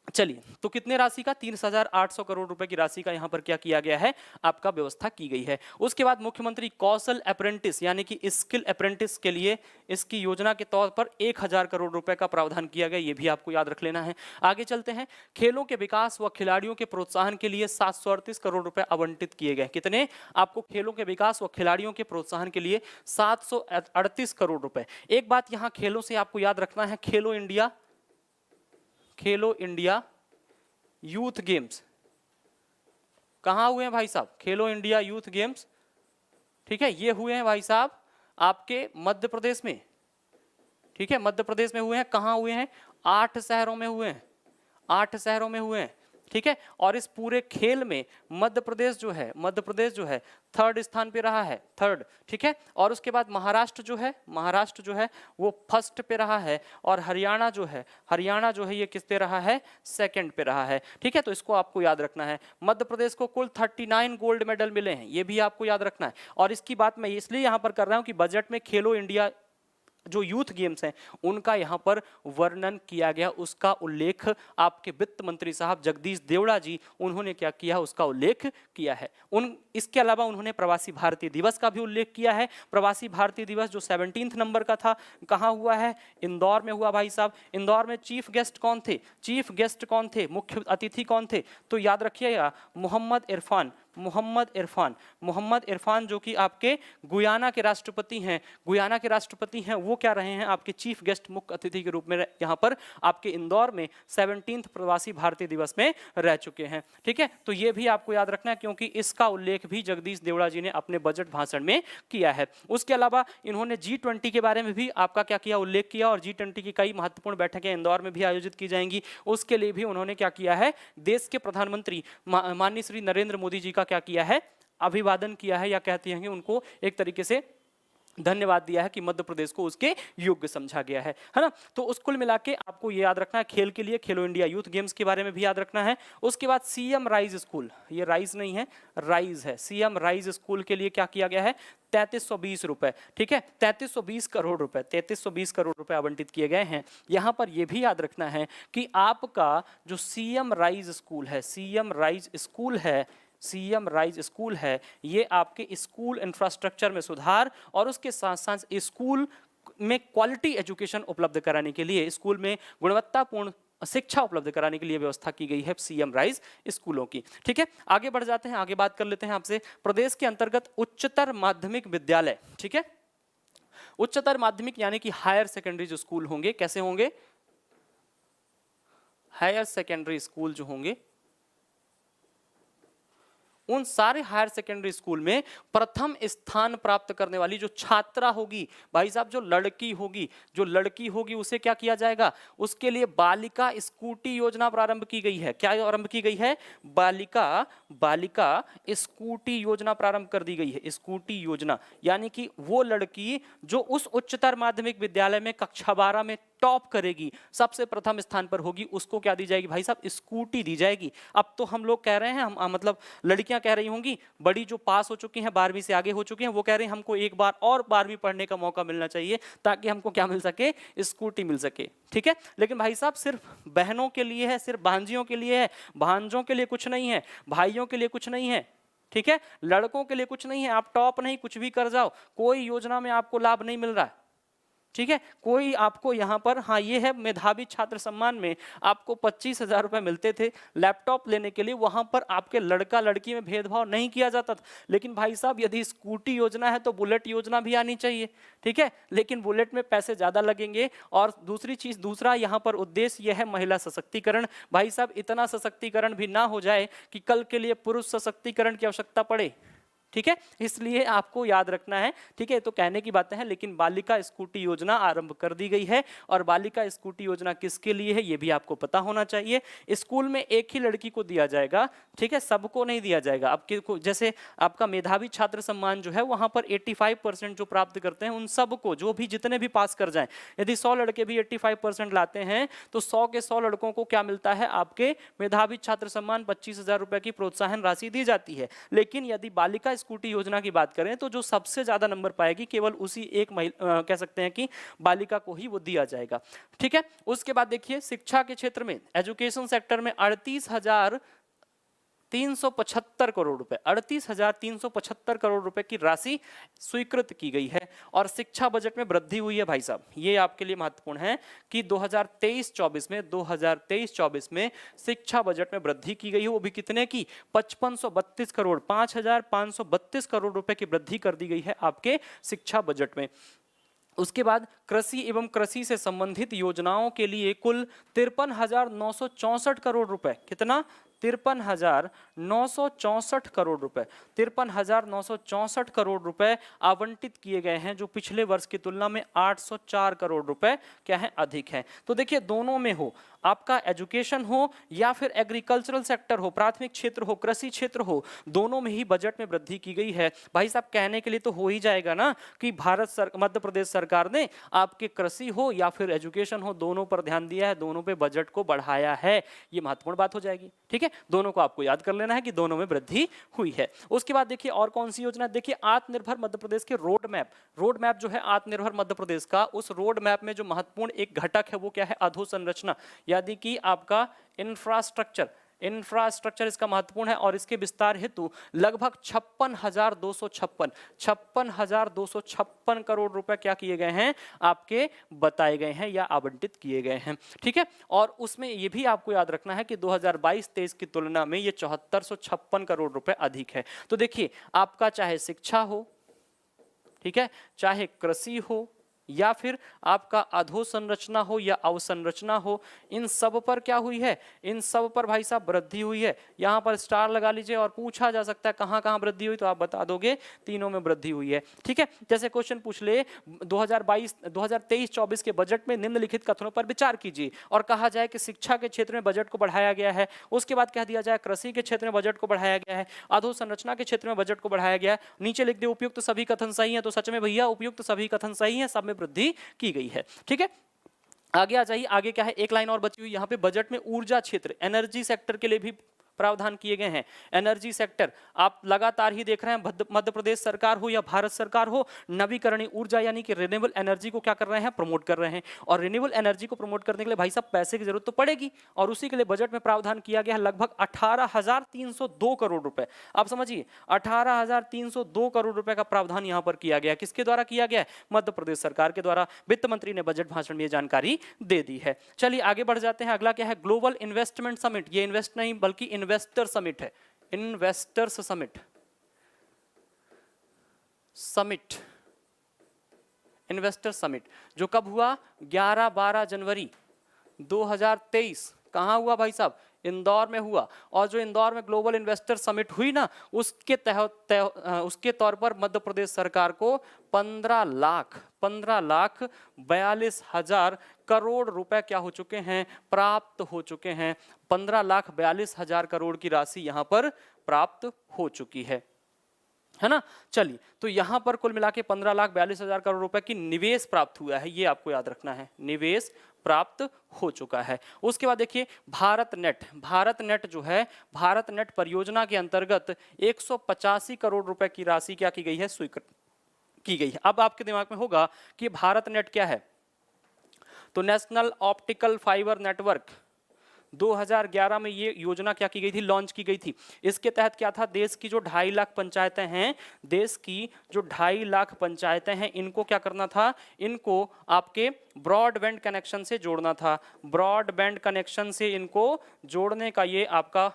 चलिए तो कितने राशि का? 30,800 करोड़ रुपए की राशि का यहां पर क्या किया गया है? आपका व्यवस्था की गई है। उसके बाद मुख्यमंत्री कौशल अप्रेंटिस यानी कि स्किल अप्रेंटिस के लिए इसकी योजना के तौर पर 1,000 करोड़ रुपए का प्रावधान किया गया। ये भी आपको याद रख लेना है। आगे चलते हैं। खेलों के विकास व खिलाड़ियों के प्रोत्साहन के लिए 738 करोड़ रुपए आवंटित किए गए। कितने? आपको खेलों के विकास व खिलाड़ियों के प्रोत्साहन के लिए 738 करोड़ रुपए। एक बात यहां खेलों से आपको याद रखना है, खेलो इंडिया यूथ गेम्स कहां हुए हैं भाई साहब? खेलो इंडिया यूथ गेम्स, ठीक है, ये हुए हैं भाई साहब आपके मध्य प्रदेश में। ठीक है, मध्य प्रदेश में हुए हैं। कहां हुए हैं? 8 शहरों में हुए हैं। 8 शहरों में हुए हैं। ठीक है, और इस पूरे खेल में मध्य प्रदेश जो है 3rd स्थान पे रहा है, 3rd। ठीक है, और उसके बाद महाराष्ट्र जो है वो 1st पे रहा है, और हरियाणा जो है ये किस पे रहा है? 2nd पे रहा है। ठीक है, तो इसको आपको याद रखना है। मध्य प्रदेश को कुल 39 गोल्ड मेडल मिले हैं, ये भी आपको याद रखना है। और इसकी बात मैं इसलिए यहां पर कर रहा हूं कि बजट में खेलो इंडिया जो यूथ गेम्स हैं उनका यहां पर वर्णन किया गया, उसका उल्लेख आपके वित्त मंत्री साहब जगदीश देवड़ा जी, उन्होंने क्या किया? उसका उल्लेख किया है। इसके अलावा उन्होंने प्रवासी भारतीय दिवस का भी उल्लेख किया है। प्रवासी भारतीय दिवस जो 17 नंबर का था, कहां हुआ है? इंदौर में हुआ भाई साहब। इंदौर में चीफ गेस्ट कौन थे? मुख्य अतिथि कौन थे? तो याद रखिएगा, मोहम्मद इरफान जो कि आपके गुयाना के राष्ट्रपति हैं, वो क्या रहे हैं? आपके चीफ गेस्ट, मुख्य अतिथि के रूप में यहाँ पर आपके इंदौर में 17th प्रवासी भारतीय दिवस में रह चुके हैं। ठीक है, तो ये भी आपको याद रखना है क्योंकि इसका उल्लेख भी जगदीश देवड़ा जी ने अपने बजट भाषण में किया है। उसके अलावा इन्होंने G20 के बारे में भी आपका क्या किया? उल्लेख किया, और G20 की कई महत्वपूर्ण बैठकें इंदौर में भी आयोजित की जाएंगी। उसके लिए भी उन्होंने क्या किया है? देश के प्रधानमंत्री माननीय श्री नरेंद्र मोदी जी का क्या किया है? अभिवादन किया है, या कहते हैं कि उनको एक तरीके से धन्यवाद दिया है कि मध्य प्रदेश को उसके योग्य समझा गया है ना। तो उस कुल मिला के आपको ये याद रखना है, खेल के लिए खेलो इंडिया यूथ गेम्स के बारे में भी याद रखना है। उसके बाद सीएम राइज स्कूल, ये राइज नहीं है, राइज है, सीएम राइज स्कूल के लिए क्या किया गया है? 3320 रुपए। ठीक है, 3320 करोड़ रुपए आवंटित किए गए हैं। यहां पर यह भी याद रखना है कि आपका जो सीएम राइज स्कूल है, ये आपके स्कूल इंफ्रास्ट्रक्चर में सुधार और उसके साथ साथ स्कूल में क्वालिटी एजुकेशन उपलब्ध कराने के लिए, स्कूल में गुणवत्तापूर्ण शिक्षा उपलब्ध कराने के लिए व्यवस्था की गई है सीएम राइज स्कूलों की। ठीक है, आगे बढ़ जाते हैं, आगे बात कर लेते हैं आपसे प्रदेश के अंतर्गत उच्चतर माध्यमिक विद्यालय। ठीक है, उच्चतर माध्यमिक यानी कि हायर सेकेंडरी जो स्कूल होंगे, कैसे होंगे? हायर सेकेंडरी स्कूल जो होंगे, उन सारे हायर सेकेंडरी स्कूल में प्रथम स्थान प्राप्त करने वाली जो छात्रा होगी भाई साहब, जो लड़की होगी उसे क्या किया जाएगा? उसके लिए बालिका स्कूटी योजना प्रारंभ की गई है। क्या आरंभ की गई है? बालिका स्कूटी योजना प्रारंभ कर दी गई है। स्कूटी योजना यानी कि वो लड़की जो उस उच्चतर माध्यमिक विद्यालय में कक्षा 12 में टॉप करेगी, सबसे प्रथम स्थान पर होगी, उसको क्या दी जाएगी भाई साहब? स्कूटी दी जाएगी। अब तो हम लोग कह रहे हैं, हम मतलब लड़कियां कह रही होंगी, बड़ी जो पास हो चुकी हैं, 12वीं से आगे हो चुकी हैं, वो कह रही हैं हमको एक बार और 12वीं पढ़ने का मौका मिलना चाहिए ताकि हमको क्या मिल सके? स्कूटी मिल सके। ठीक है, लेकिन भाई साहब सिर्फ बहनों के लिए है, सिर्फ भांजियों के लिए है, भांजों के लिए कुछ नहीं है, भाइयों के लिए कुछ नहीं है। ठीक है, लड़कों के लिए कुछ नहीं है। आप टॉप नहीं, कुछ भी कर जाओ, कोई योजना में आपको लाभ नहीं मिल रहा है। ठीक है। कोई आपको यहाँ पर, हाँ ये है मेधावी छात्र सम्मान में आपको 25,000 रुपए मिलते थे लैपटॉप लेने के लिए, वहां पर आपके लड़का लड़की में भेदभाव नहीं किया जाता था। लेकिन भाई साहब यदि स्कूटी योजना है तो बुलेट योजना भी आनी चाहिए, ठीक है, लेकिन बुलेट में पैसे ज्यादा लगेंगे। और दूसरी चीज, दूसरा यहाँ पर उद्देश्य यह है महिला सशक्तिकरण। भाई साहब इतना सशक्तिकरण भी ना हो जाए कि कल के लिए पुरुष सशक्तिकरण की आवश्यकता पड़े, ठीक है, इसलिए आपको याद रखना है, ठीक है। तो कहने की बातें हैं, लेकिन बालिका स्कूटी योजना आरंभ कर दी गई है। और बालिका स्कूटी योजना किसके लिए है ये भी आपको पता होना चाहिए। स्कूल में एक ही लड़की को दिया जाएगा, ठीक है, सबको नहीं दिया जाएगा। अब जैसे आपका मेधावी छात्र सम्मान जो है वहां पर 85% जो प्राप्त करते हैं उन सबको, जो भी जितने भी पास कर जाएं, यदि 100 लड़के भी 85% लाते हैं तो 100 के 100 लड़कों को क्या मिलता है, आपके मेधावी छात्र सम्मान 25,000 रुपए की प्रोत्साहन राशि दी जाती है। लेकिन यदि बालिका स्कूटी योजना की बात करें तो जो सबसे ज्यादा नंबर पाएगी केवल उसी एक कह सकते हैं कि बालिका को ही वो दिया जाएगा, ठीक है। उसके बाद देखिए शिक्षा के क्षेत्र में, एजुकेशन सेक्टर में 38,375 करोड़ रुपए, 38,375 करोड़ रुपए की राशि स्वीकृत की गई है। और शिक्षा बजट में वृद्धि हुई है भाई साहब, ये आपके लिए महत्वपूर्ण है कि 2023-24 में शिक्षा बजट में वृद्धि की गई है। वो भी कितने की, 5532 करोड़, 5,532 करोड़ रुपए की वृद्धि कर दी गई है आपके शिक्षा बजट में। उसके बाद कृषि एवं कृषि से संबंधित योजनाओं के लिए कुल 53,964 करोड़ रुपए, कितना, 53,964 करोड़ रुपए, 53,964 करोड़ रुपए आवंटित किए गए हैं, जो पिछले वर्ष की तुलना में 804 करोड़ रुपए क्या है, अधिक है। तो देखिए दोनों में हो, आपका एजुकेशन हो या फिर एग्रीकल्चरल सेक्टर हो, प्राथमिक क्षेत्र हो, कृषि क्षेत्र हो, दोनों में ही बजट में वृद्धि की गई है। भाई साहब कहने के लिए तो हो ही जाएगा ना कि मध्य प्रदेश सरकार ने आपके कृषि हो या फिर एजुकेशन हो, दोनों पर ध्यान दिया है, दोनों पे बजट को बढ़ाया है, ये महत्वपूर्ण बात हो जाएगी, ठीक है। दोनों को आपको याद कर लेना है कि दोनों में वृद्धि हुई है। उसके बाद देखिए और कौन सी योजना, देखिए आत्मनिर्भर मध्य प्रदेश के रोड मैप जो है आत्मनिर्भर मध्य प्रदेश का, उस रोड मैप में जो महत्वपूर्ण एक घटक है वो क्या है, अधोसंरचना, यानी कि आपका इंफ्रास्ट्रक्चर इसका महत्वपूर्ण है। और इसके विस्तार हेतु लगभग 56,256 करोड़ रुपए क्या किए गए हैं, आपके बताए गए हैं या आवंटित किए गए हैं, ठीक है। और उसमें ये भी आपको याद रखना है कि 2022-23 की तुलना में ये 7456 करोड़ रुपए अधिक है। तो देखिए आपका चाहे शिक्षा हो, ठीक है, चाहे कृषि हो या फिर आपका अधोसंरचना हो या अवसंरचना हो, इन सब पर क्या हुई है, इन सब पर भाई साहब वृद्धि हुई है। यहां पर स्टार लगा लीजिए और पूछा जा सकता है कहां कहां वृद्धि हुई, तो आप बता दोगे तीनों में वृद्धि हुई है, ठीक है। जैसे क्वेश्चन पूछ ले 2023-24 के बजट में निम्नलिखित कथनों पर विचार कीजिए, और कहा जाए कि शिक्षा के क्षेत्र में बजट को बढ़ाया गया है, उसके बाद कह दिया जाए कृषि के क्षेत्र में बजट को बढ़ाया गया है, अधोसंरचना के क्षेत्र में बजट को बढ़ाया गया है, नीचे लिख दे उपयुक्त सभी कथन सही है। तो सच में भैया उपयुक्त सभी कथन सही है, सब में वृद्धि की गई है, ठीक है। आगे आ जाइए, आगे क्या है, एक लाइन और बची हुई यहाँ पे, बजट में ऊर्जा क्षेत्र, एनर्जी सेक्टर के लिए भी प्रावधान किए गए हैं। एनर्जी सेक्टर आप लगातार ही देख रहे हैं, मध्य प्रदेश सरकार हो या भारत सरकार हो, नवीकरणीय ऊर्जा यानी कि रिन्यूएबल एनर्जी को क्या कर रहे हैं, प्रमोट कर रहे हैं। और रिन्यूएबल एनर्जी को प्रमोट करने के लिए भाई साहब पैसे की जरूरत तो पड़ेगी, और उसी के लिए बजट में प्रावधान किया गया है लगभग 18,302 करोड़ रुपए। आप समझिए 18,302 करोड़ रुपए का प्रावधान यहां पर किया गया। किसके द्वारा किया गया है, मध्य प्रदेश सरकार के द्वारा। वित्त मंत्री ने बजट भाषण में यह जानकारी दे दी है। चलिए आगे बढ़ जाते हैं, अगला क्या है, ग्लोबल इन्वेस्टमेंट समिट। ये इन्वेस्ट नहीं बल्कि इन्वेस्टर समिट है, इन्वेस्टर्स समिट, इन्वेस्टर समिट, जो कब हुआ, 11-12 जनवरी 2023। कहां हुआ भाई साहब, इंदौर में हुआ। और जो इंदौर में ग्लोबल इन्वेस्टर समिट हुई ना, उसके उसके तौर पर मध्य प्रदेश सरकार को 15,42,000 करोड़ रुपए क्या हो चुके हैं, प्राप्त हो चुके हैं। 15,42,000 करोड़ की राशि यहां पर प्राप्त हो चुकी है ना। चलिए, तो यहां पर कुल मिला के 15,42,000 करोड़ रुपए की निवेश प्राप्त हुआ है, ये आपको याद रखना है, निवेश प्राप्त हो चुका है। उसके बाद देखिए भारत नेट जो है, भारत नेट परियोजना के अंतर्गत 185 करोड़ रुपए की राशि क्या की गई है, स्वीकृत की गई है। अब आपके दिमाग में होगा कि भारत नेट क्या है, तो नेशनल ऑप्टिकल फाइबर नेटवर्क, 2011 में ये योजना क्या की गई थी, लॉन्च की गई थी। इसके तहत क्या था, देश की जो 2.5 लाख पंचायतें हैं, देश की जो 2.5 लाख पंचायतें हैं, इनको क्या करना था, इनको आपके ब्रॉडबैंड कनेक्शन से जोड़ना था। ब्रॉडबैंड कनेक्शन से इनको जोड़ने का ये आपका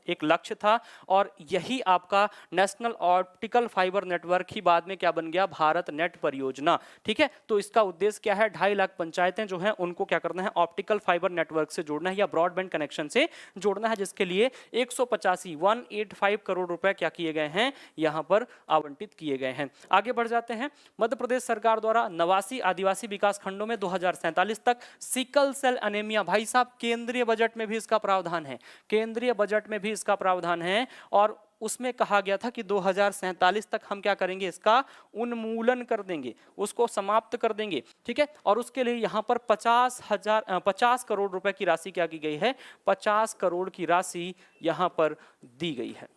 एक लक्ष्य था, और यही आपका नेशनल ऑप्टिकल फाइबर नेटवर्क ही बाद में क्या बन गया, भारत नेट परियोजना। ठीक है, तो इसका उद्देश्य क्या है, 2.5 लाख पंचायतें जो हैं उनको क्या करना है, ऑप्टिकल फाइबर नेटवर्क से जोड़ना है या ब्रॉडबैंड कनेक्शन से जोड़ना है, जिसके लिए 185 करोड़ रुपए क्या किए गए हैं, यहां पर आवंटित किए गए हैं। आगे बढ़ जाते हैं। मध्य प्रदेश सरकार द्वारा 89 आदिवासी विकास खंडों में 2047 तक सिकल सेल एनीमिया, भाई साहब केंद्रीय बजट में भी इसका प्रावधान है, केंद्रीय बजट में भी इसका प्रावधान है, और उसमें कहा गया था कि 2047 तक हम क्या करेंगे, इसका उन्मूलन कर देंगे, उसको समाप्त कर देंगे। ठीक है, और उसके लिए यहां पर 50 करोड़ रुपए की राशि क्या की गई है, 50 करोड़ की राशि यहां पर दी गई है।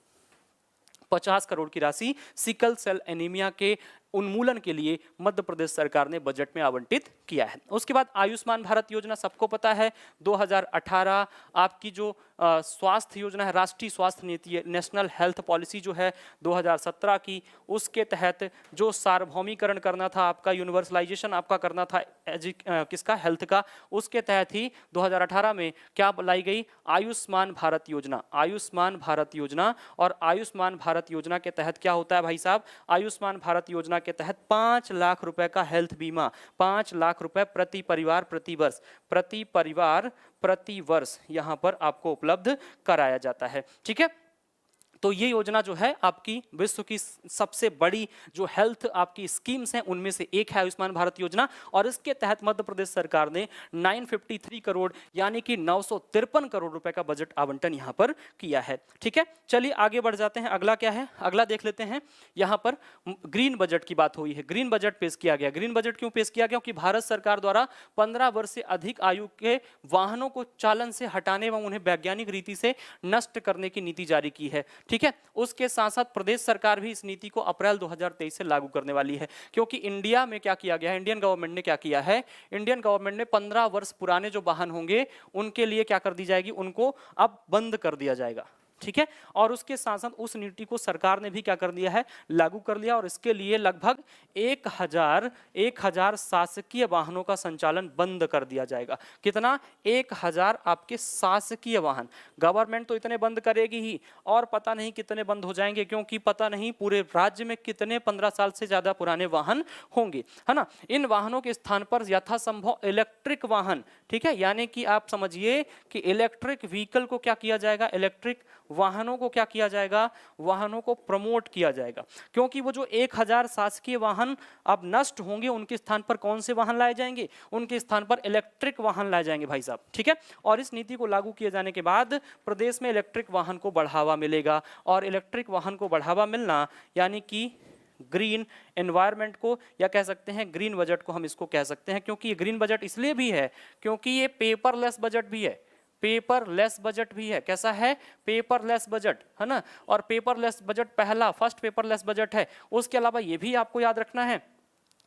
50 करोड़ की राशि सिकल सेल एनीमिया के उन्मूलन के लिए मध्य प्रदेश सरकार ने बजट में आवंटित किया है। उसके बाद आयुष्मान भारत योजना सबको पता है, 2018 आपकी जो स्वास्थ्य योजना है, राष्ट्रीय स्वास्थ्य नीति है, नेशनल हेल्थ पॉलिसी जो है 2017 की, उसके तहत जो सार्वभौमिकरण करना था आपका, यूनिवर्सलाइजेशन आपका करना था किसका, हेल्थ का, उसके तहत ही 2018 में क्या लाई गई, आयुष्मान भारत योजना। आयुष्मान भारत योजना, और आयुष्मान भारत योजना के तहत क्या होता है भाई साहब, आयुष्मान भारत योजना के तहत 5 लाख रुपए का हेल्थ बीमा, 5 लाख रुपए प्रति परिवार प्रति वर्ष यहां पर आपको उपलब्ध कराया जाता है। ठीक है, तो ये योजना जो है आपकी विश्व की सबसे बड़ी जो हेल्थ आपकी स्कीम्स हैं उनमें से एक है आयुष्मान भारत योजना, और इसके तहत मध्य प्रदेश सरकार ने 953 करोड़ यानी कि 953 करोड़ रुपए का बजट आवंटन यहां पर किया है। ठीक है, चलिए आगे बढ़ जाते हैं। अगला क्या है, अगला देख लेते हैं। यहां पर ग्रीन बजट की बात हुई है, ग्रीन बजट पेश किया गया। ग्रीन बजट क्यों पेश किया गया, क्योंकि भारत सरकार द्वारा 15 वर्ष से अधिक आयु के वाहनों को चालन से हटाने एवं उन्हें वैज्ञानिक रीति से नष्ट करने की नीति जारी की है। ठीक है, उसके साथ साथ प्रदेश सरकार भी इस नीति को अप्रैल 2023 से लागू करने वाली है, क्योंकि इंडिया में क्या किया गया है, इंडियन गवर्नमेंट ने क्या किया है, इंडियन गवर्नमेंट ने 15 वर्ष पुराने जो वाहन होंगे उनके लिए क्या कर दी जाएगी, उनको अब बंद कर दिया जाएगा। ठीक है, और उसके साथ साथ उस नीति को सरकार ने भी क्या कर दिया है, लागू कर लिया, और इसके लिए लगभग 1000 शासकीय वाहनों का संचालन बंद कर दिया जाएगा। कितना, 1000 आपके शासकीय वाहन। गवर्नमेंट तो इतने बंद करेगी ही, और पता नहीं कितने बंद हो जाएंगे, क्योंकि पता नहीं पूरे राज्य में कितने 15 साल से ज्यादा पुराने वाहन होंगे, है ना। इन वाहनों के स्थान पर यथासंभव इलेक्ट्रिक वाहन, ठीक है, यानी कि आप समझिए कि इलेक्ट्रिक व्हीकल को क्या किया जाएगा, इलेक्ट्रिक वाहनों को क्या किया जाएगा, वाहनों को प्रमोट किया जाएगा, क्योंकि वो जो 1000 शासकीय वाहन अब नष्ट होंगे उनके स्थान पर कौन से वाहन लाए जाएंगे, उनके स्थान पर इलेक्ट्रिक वाहन लाए जाएंगे भाई साहब। ठीक है, और इस नीति को लागू किए जाने के बाद प्रदेश में इलेक्ट्रिक वाहन को बढ़ावा मिलेगा, और इलेक्ट्रिक वाहन को बढ़ावा मिलना यानी कि ग्रीन एनवायरनमेंट को, या कह सकते हैं ग्रीन बजट को हम इसको कह सकते हैं, क्योंकि ये ग्रीन बजट इसलिए भी है क्योंकि ये पेपरलेस बजट भी है, पेपरलेस बजट भी है। कैसा है, पेपरलेस बजट, है ना। और पेपरलेस बजट पहला फर्स्ट पेपरलेस बजट है। उसके अलावा ये भी आपको याद रखना है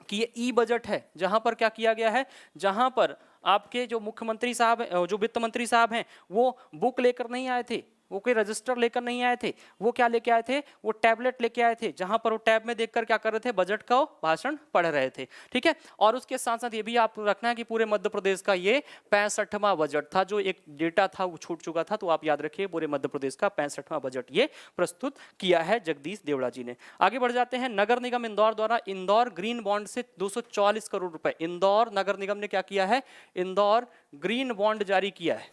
कि ये ई बजट है, जहां पर क्या किया गया है, जहां पर आपके जो मुख्यमंत्री साहब, जो वित्त मंत्री साहब हैं, वो बुक लेकर नहीं आए थे, वो कोई रजिस्टर लेकर नहीं आए थे, वो क्या लेके आए थे, वो टैबलेट लेके आए थे, जहां पर वो टैब में देखकर क्या कर रहे थे, बजट का भाषण पढ़ रहे थे। ठीक है, और उसके साथ साथ ये भी आप रखना है कि पूरे मध्य प्रदेश का ये 65वां बजट था। जो एक डेटा था वो छूट चुका था, तो आप याद रखिए पूरे मध्य प्रदेश का 65वां बजट ये प्रस्तुत किया है जगदीश देवड़ा जी ने। आगे बढ़ जाते हैं। नगर निगम इंदौर द्वारा इंदौर ग्रीन बॉन्ड से 244 करोड़ रुपए, इंदौर नगर निगम ने क्या किया है, इंदौर ग्रीन बॉन्ड जारी किया है,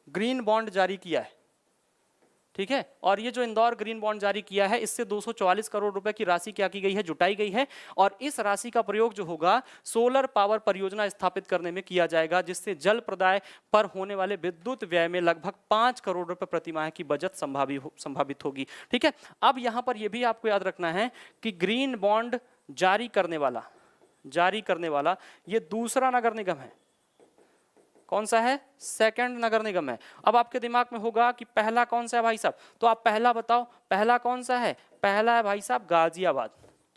ग्रीन बॉन्ड जारी किया है। ठीक है, और ये जो इंदौर ग्रीन बॉन्ड जारी किया है, इससे 244 करोड़ रुपए की राशि क्या की गई है, जुटाई गई है, और इस राशि का प्रयोग जो होगा सोलर पावर परियोजना स्थापित करने में किया जाएगा, जिससे जल प्रदाय पर होने वाले विद्युत व्यय में लगभग 5 करोड़ रुपए प्रतिमाह की बचत संभावित होगी। ठीक है, अब यहां पर यह भी आपको याद रखना है कि ग्रीन बॉन्ड जारी करने वाला ये दूसरा नगर निगम है। कौन सा है, सेकंड नगर निगम है। अब आपके दिमाग में होगा कि पहला कौन सा है भाई साहब, तो आप पहला बताओ, पहला कौन सा है, पहला है भाई साहब गाजियाबाद।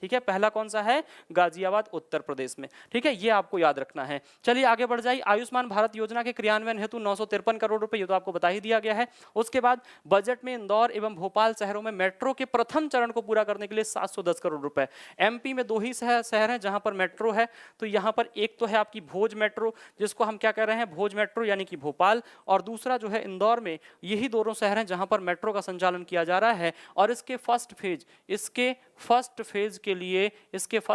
ठीक है, पहला कौन सा है, गाजियाबाद उत्तर प्रदेश में। ठीक है, ये आपको याद रखना है। चलिए आगे बढ़ जाइए। आयुष्मान भारत योजना के क्रियान्वयन हेतु 953 करोड़ रुपए, ये तो आपको बता ही दिया गया है। उसके बाद बजट में इंदौर एवं भोपाल शहरों में मेट्रो के प्रथम चरण को पूरा करने के लिए 710 करोड़ रुपए। एमपी में 2 ही शहर हैं जहां पर मेट्रो है, तो यहां पर एक तो है आपकी भोज मेट्रो, जिसको हम क्या कह रहे हैं, भोज मेट्रो यानी कि भोपाल, और दूसरा जो है इंदौर में। यही दोनों शहर हैं जहां पर मेट्रो का संचालन किया जा रहा है। और इसके फर्स्ट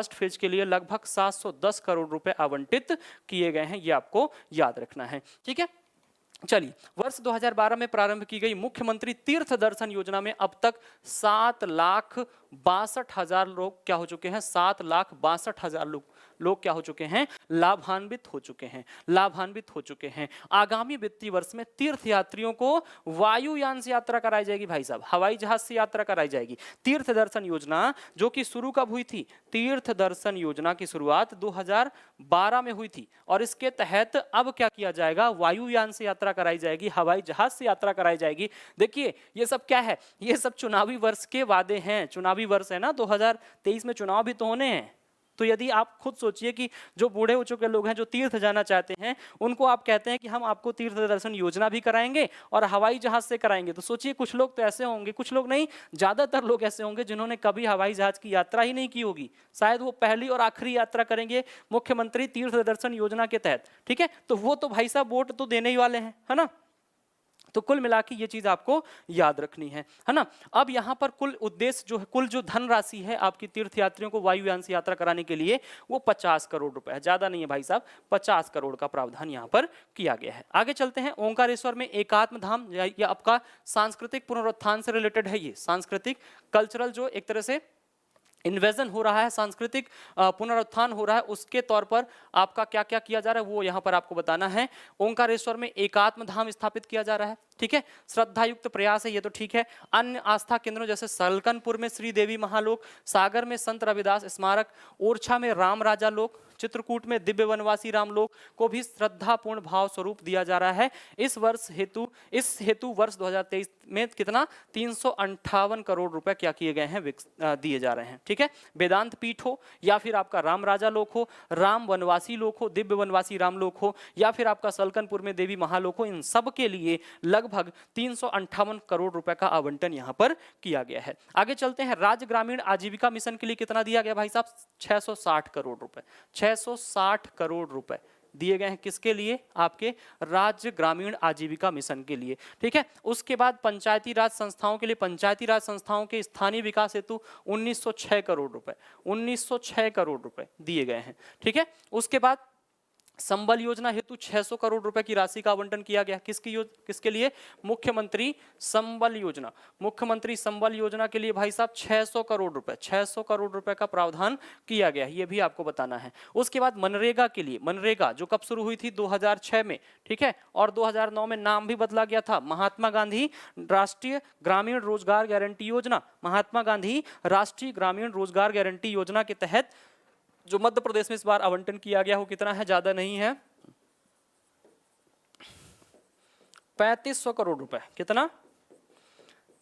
फेज के लिए लगभग 710 करोड़ रुपए आवंटित किए गए हैं, ये आपको याद रखना है। ठीक है, चलिए, वर्ष 2012 में प्रारंभ की गई मुख्यमंत्री तीर्थ दर्शन योजना में अब तक 7,62,000 लोग क्या हो चुके हैं, 7,62,000 लोग क्या हो चुके हैं, लाभान्वित हो चुके हैं। आगामी वित्तीय वर्ष में तीर्थ यात्रियों को वायुयान से यात्रा कराई जाएगी भाई साहब, हवाई जहाज से यात्रा कराई जाएगी। तीर्थ दर्शन योजना जो कि शुरू कब हुई थी, तीर्थ दर्शन योजना की शुरुआत 2012 में हुई थी, और इसके तहत अब क्या किया जाएगा, वायुयान से यात्रा कराई जाएगी, हवाई जहाज से यात्रा कराई जाएगी। देखिए ये सब क्या है, ये सब चुनावी वर्ष के वादे हैं। चुनावी वर्ष है ना, 2023 में चुनाव भी तो होने हैं। तो यदि आप खुद सोचिए कि जो बूढ़े हो चुके लोग हैं जो तीर्थ जाना चाहते हैं, उनको आप कहते हैं कि हम आपको तीर्थ दर्शन योजना भी कराएंगे और हवाई जहाज से कराएंगे, तो सोचिए कुछ लोग तो ऐसे होंगे, कुछ लोग नहीं, ज्यादातर लोग ऐसे होंगे जिन्होंने कभी हवाई जहाज की यात्रा ही नहीं की होगी। शायद वो पहली और आखिरी यात्रा करेंगे मुख्यमंत्री तीर्थ दर्शन योजना के तहत। ठीक है, तो वो तो भाई साहब वोट तो देने ही वाले हैं, है ना। तो कुल मिला के ये चीज आपको याद रखनी है ना। अब यहाँ पर कुल उद्देश्य जो है, कुल जो धनराशि है आपकी तीर्थयात्रियों को वायुयान से यात्रा कराने के लिए, वो 50 करोड़ रुपए है, ज्यादा नहीं है भाई साहब, 50 करोड़ का प्रावधान यहाँ पर किया गया है। आगे चलते हैं। ओंकारेश्वर में एकात्म धाम, ये आपका सांस्कृतिक पुनरुत्थान से रिलेटेड है। ये सांस्कृतिक कल्चरल जो एक तरह से इन्वेजन हो रहा है, सांस्कृतिक पुनरुत्थान हो रहा है, उसके तौर पर आपका क्या क्या किया जा रहा है वो यहाँ पर आपको बताना है। ओंकारेश्वर में एकात्म धाम स्थापित किया जा रहा है। ठीक है, श्रद्धायुक्त प्रयास है, ये तो ठीक है। अन्य आस्था केंद्रों जैसे सलकनपुर में श्री देवी महालोक, सागर में संत रविदास स्मारक, ओरछा में राम राजा लोक, चित्रकूट में दिव्य वनवासी रामलोक को भी श्रद्धापूर्ण भाव स्वरूप दिया जा रहा है। इस हेतु वर्ष 2023 में कितना 358 करोड़ रुपए क्या किए गए हैं, दिए जा रहे हैं। ठीक है, वेदांत पीठ हो या फिर आपका राम राजा लोक हो, राम वनवासी लोक हो, दिव्य वनवासी रामलोक हो, या फिर आपका सलकनपुर में देवी महालोक हो, इन सब के लिए लगभग 358 करोड़ रुपए का आवंटन यहां पर किया गया है। आगे चलते हैं। राज्य ग्रामीण आजीविका मिशन के लिए कितना दिया गया भाई साहब, 660 करोड़ रुपए। 660 करोड़ रुपए दिए गए हैं किसके लिए, आपके राज्य ग्रामीण आजीविका मिशन के लिए। ठीक है, उसके बाद पंचायती राज संस्थाओं के लिए, पंचायती राज संस्थाओं के स्थानीय विकास हेतु 1906 करोड़ रुपए, 1906 करोड़ रुपए दिए गए हैं। ठीक है, उसके बाद संबल योजना हेतु 600 करोड़ रुपए की राशि का आवंटन किया गया। किसके लिए, मुख्यमंत्री संबल योजना। मुख्यमंत्री संबल योजना के लिए भाई साहब 600 करोड़ रुपए, 600 करोड़ रुपए का प्रावधान किया गया, ये भी आपको बताना है। उसके बाद मनरेगा के लिए, मनरेगा जो कब शुरू हुई थी, 2006 में। ठीक है, और 2009 में नाम भी बदला गया था, महात्मा गांधी राष्ट्रीय ग्रामीण रोजगार गारंटी योजना। महात्मा गांधी राष्ट्रीय ग्रामीण रोजगार गारंटी योजना के तहत जो मध्य प्रदेश में इस बार आवंटन किया गया हो कितना है, ज्यादा नहीं है, 3500 करोड़ रुपए। कितना,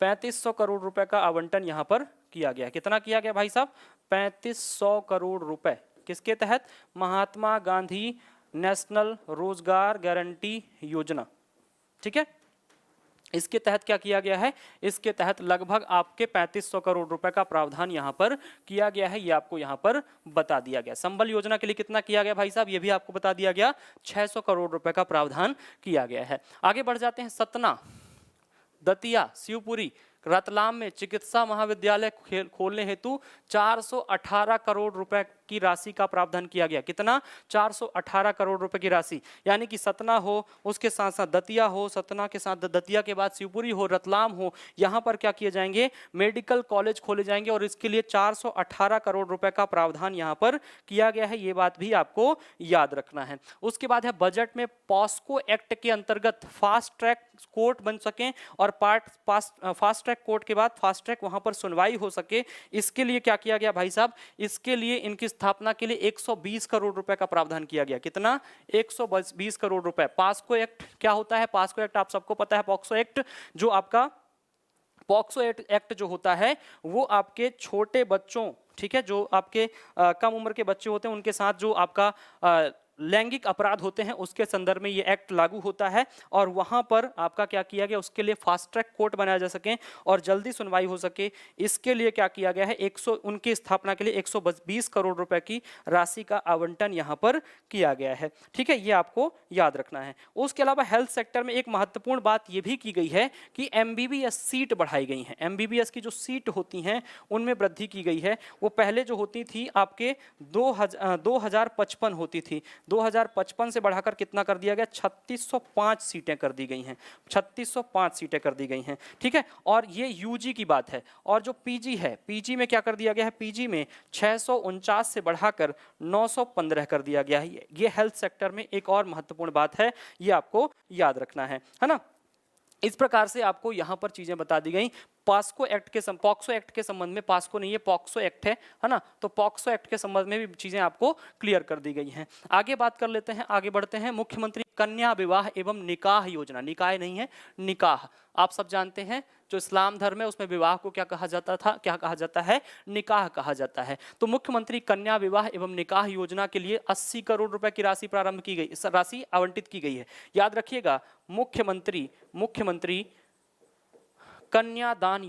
3500 करोड़ रुपए का आवंटन यहां पर किया गया। कितना किया गया भाई साहब, 3500 करोड़ रुपए। किसके तहत, महात्मा गांधी नेशनल रोजगार गारंटी योजना। ठीक है, इसके तहत क्या किया गया है, इसके तहत लगभग आपके 3500 करोड़ रुपए का प्रावधान यहां पर किया गया है, ये आपको यहां पर बता दिया गया। संबल योजना के लिए कितना किया गया भाई साहब, ये भी आपको बता दिया गया, 600 करोड़ रुपए का प्रावधान किया गया है। आगे बढ़ जाते हैं। सतना, दतिया, शिवपुरी, रतलाम में चिकित्सा महाविद्यालय खोलने हेतु 418 करोड़ रुपए की राशि का प्रावधान किया गया। कितना, 418 करोड़ रुपए की राशि, यानी कि सतना हो, उसके साथ साथ दतिया हो, सतना के साथ दतिया के बाद शिवपुरी हो, रतलाम हो, यहाँ पर क्या किए जाएंगे, मेडिकल कॉलेज खोले जाएंगे, और इसके लिए 418 करोड़ रुपए का प्रावधान यहाँ पर किया गया है, ये बात भी आपको याद रखना है। उसके बाद है बजट में पॉस्को एक्ट के अंतर्गत फास्ट ट्रैक कोर्ट बन सकें, और फास्ट ट्रैक कोर्ट के बाद फास्ट ट्रैक वहां पर सुनवाई हो सके, इसके लिए क्या किया गया भाई साहब, इसके लिए इनकी स्थापना के लिए 120 करोड़ रुपए का प्रावधान किया गया। कितना, 120 करोड़ रुपए। पॉस्को एक्ट क्या होता है, पॉस्को एक्ट आप सबको पता है। पॉक्सो एक्ट जो आपका, पॉक्सो एक्ट जो होता है वो आपके छोटे ठीक है, जो आपके कम उम्र के बच्चे होते हैं उनके साथ जो आपका लैंगिक अपराध होते हैं उसके संदर्भ में ये एक्ट लागू होता है। और वहां पर आपका क्या किया गया, उसके लिए फास्ट ट्रैक कोर्ट बनाया जा सके और जल्दी सुनवाई हो सके, इसके लिए क्या किया गया है, उनकी स्थापना के लिए 120 करोड़ रुपए की राशि का आवंटन यहां पर किया गया है। ठीक है, ये आपको याद रखना है। उसके अलावा हेल्थ सेक्टर में एक महत्वपूर्ण बात यह भी की गई है कि एमबीबीएस सीट बढ़ाई गई हैं। एमबीबीएस की जो सीट होती हैं उनमें वृद्धि की गई है। वो पहले जो होती थी आपके 2055 होती थी, 2055 से बढ़ाकर कितना कर दिया गया, 3605 सीटें कर दी गई हैं, 3605 सीटें कर दी गई हैं। ठीक है, और ये यूजी की बात है। और जो पीजी है, पीजी में क्या कर दिया गया है, पीजी में 649 से बढ़ाकर 915 कर दिया गया है। ये हेल्थ सेक्टर में एक और महत्वपूर्ण बात है, ये आपको याद रखना है ना। इस प्रकार से आपको यहां पर चीजें बता दी गई। पॉक्सो एक्ट के संबंध में, पॉक्सो नहीं है पॉक्सो एक्ट है ना, तो पॉक्सो एक्ट के संबंध में भी चीजें आपको क्लियर कर दी गई हैं। आगे बात कर लेते हैं, आगे बढ़ते हैं। मुख्यमंत्री कन्या विवाह एवं निकाह योजना, निकाह नहीं है निकाह, आप सब जानते हैं जो इस्लाम धर्म है उसमें विवाह को क्या कहा जाता था, क्या कहा जाता है, निकाह कहा जाता है। तो मुख्यमंत्री कन्या विवाह एवं निकाह योजना के लिए 80 करोड़ रुपए की राशि प्रारंभ की गई, इस राशि आवंटित की गई है। याद रखिएगा, मुख्यमंत्री कन्यादान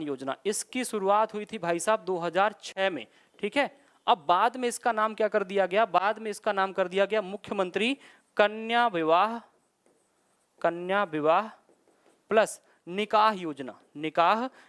योजना, इसकी शुरुआत हुई थी भाई साहब 2006 में। ठीक है, अब बाद में इसका नाम क्या कर दिया गया, बाद में इसका नाम कर दिया गया मुख्यमंत्री कन्या विवाह प्लस निकाह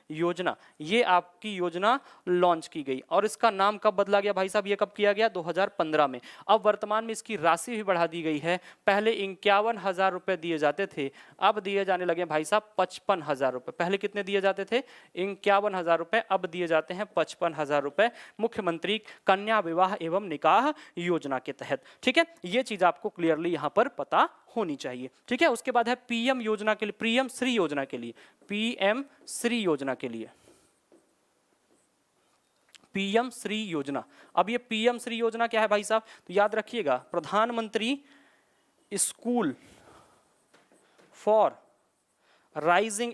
योजना, ये आपकी योजना लॉन्च की गई। और इसका नाम कब बदला गया भाई साहब, ये कब किया गया, 2015 में। अब वर्तमान में इसकी राशि भी बढ़ा दी गई है। पहले 51,000 रुपए दिए जाते थे, अब दिए जाने लगे भाई साहब 55,000 रुपए। पहले कितने दिए जाते थे, 51,000 रुपए, अब दिए जाते हैं 55,000 रुपए मुख्यमंत्री कन्या विवाह एवं निकाह योजना के तहत। ठीक है, ये चीज आपको क्लियरली यहां पर पता होनी चाहिए। ठीक है, उसके बाद है पीएम योजना के लिए, पीएम श्री योजना के लिए, पीएम श्री योजना। अब ये पीएम श्री योजना क्या है भाई साहब, तो याद रखिएगा, प्रधानमंत्री स्कूल फॉर राइजिंग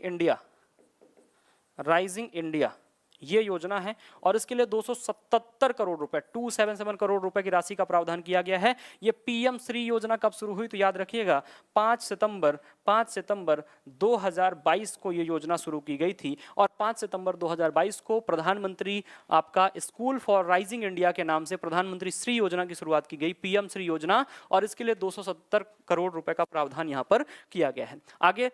इंडिया, ये योजना है। और इसके लिए 277 करोड़ रुपए, 277 करोड़ रुपए की राशि का प्रावधान किया गया है। ये पीएम श्री योजना कब शुरू हुई, तो याद रखिएगा 5 सितंबर 2022 को ये योजना शुरू की गई थी। और 5 सितंबर 2022 को प्रधानमंत्री आपका स्कूल फॉर राइजिंग इंडिया के नाम से प्रधानमंत्री श्री योजना की शुरुआत की गई, पीएम श्री योजना। और इसके लिए 270 करोड़ रुपए का प्रावधान यहां पर किया गया है। आगे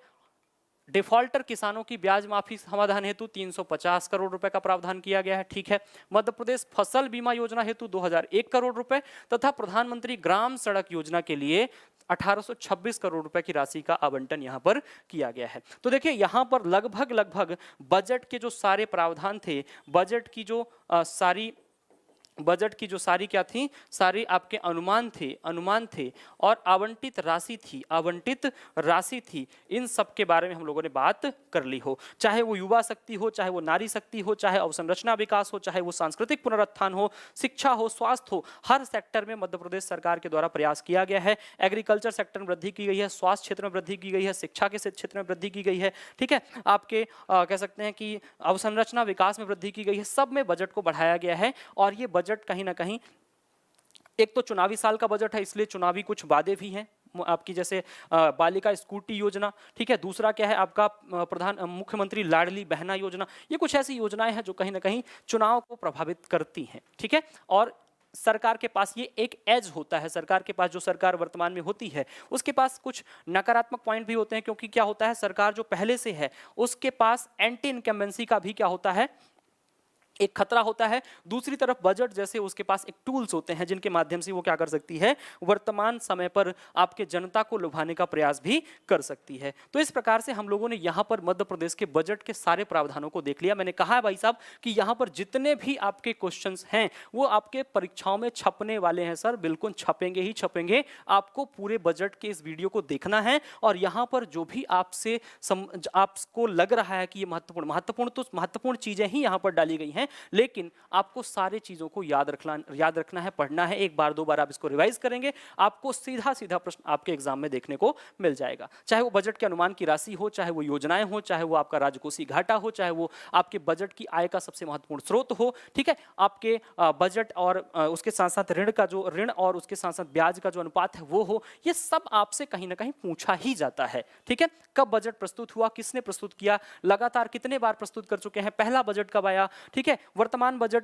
डिफॉल्टर किसानों की ब्याज माफी समाधान हेतु 350 करोड़ रुपए का प्रावधान किया गया है। ठीक है, मध्य प्रदेश फसल बीमा योजना हेतु 2001 करोड़ रुपए तथा प्रधानमंत्री ग्राम सड़क योजना के लिए 1826 करोड़ रुपए की राशि का आवंटन यहां पर किया गया है। तो देखिए यहां पर लगभग बजट के जो सारे प्रावधान थे, बजट की जो सारी क्या थी, सारी आपके अनुमान थे और आवंटित राशि थी, इन सब के बारे में हम लोगों ने बात कर ली हो। चाहे वो युवा शक्ति हो, चाहे वो नारी शक्ति हो, चाहे अवसंरचना विकास हो, चाहे वो सांस्कृतिक पुनरुत्थान हो, शिक्षा हो, स्वास्थ्य हो, हर सेक्टर में मध्य प्रदेश सरकार के द्वारा प्रयास किया गया है। एग्रीकल्चर सेक्टर में वृद्धि की गई है, स्वास्थ्य क्षेत्र में वृद्धि की गई है, शिक्षा के क्षेत्र में वृद्धि की गई है। ठीक है, आपके कह सकते हैं कि अवसंरचना विकास में वृद्धि की गई है, सब में बजट को बढ़ाया गया है। और ये बजट कहीं ना कहीं, एक तो चुनावी साल का बजट है इसलिए चुनावी कुछ वादे भी हैं आपकी, जैसे बालिका स्कूटी योजना। ठीक है, दूसरा क्या है आपका मुख्यमंत्री लाडली बहना योजना। ये कुछ ऐसी योजनाएं हैं जो कहीं ना कहीं चुनाव को प्रभावित करती हैं। ठीक है, और सरकार के पास ये एक एज होता है, सरकार के पास, जो सरकार वर्तमान में होती है उसके पास कुछ नकारात्मक पॉइंट भी होते हैं, क्योंकि क्या होता है, सरकार जो पहले से है उसके पास एंटी इनकम्बेंसी का भी क्या होता है, एक खतरा होता है। दूसरी तरफ बजट जैसे उसके पास एक टूल्स होते हैं जिनके माध्यम से वो क्या कर सकती है, वर्तमान समय पर आपके जनता को लुभाने का प्रयास भी कर सकती है। तो इस प्रकार से हम लोगों ने यहाँ पर मध्य प्रदेश के बजट के सारे प्रावधानों को देख लिया। मैंने कहा है भाई साहब कि यहाँ पर जितने भी आपके क्वेश्चंस हैं वो आपके परीक्षाओं में छपने वाले हैं सर, बिल्कुल छपेंगे ही छपेंगे। आपको पूरे बजट के इस वीडियो को देखना है और यहाँ पर जो भी आपको लग रहा है कि ये महत्वपूर्ण चीजें ही यहाँ पर डाली गई हैं, हैं, लेकिन आपको सारी चीजों को याद रखना है, पढ़ना है। एक बार दो बार आप इसको रिवाइज करेंगे, आपको सीधा सीधा प्रश्न आपके एग्जाम में देखने को मिल जाएगा। चाहे वो बजट के अनुमान की राशि हो, चाहे वो योजनाएं हो, चाहे वो आपका राजकोषीय घाटा हो, चाहे वो आपके बजट की आय का सबसे महत्वपूर्ण स्रोत हो, ठीक है, आपके बजट और उसके साथ साथ ऋण और उसके साथ साथ ब्याज का जो अनुपात है वो हो, ये सब आपसे कहीं ना कहीं पूछा ही जाता है। ठीक है, कब बजट प्रस्तुत हुआ, किसने प्रस्तुत किया, लगातार कितने बार प्रस्तुत कर चुके हैं, पहला बजट कब आया, ठीक है, वर्तमान बजट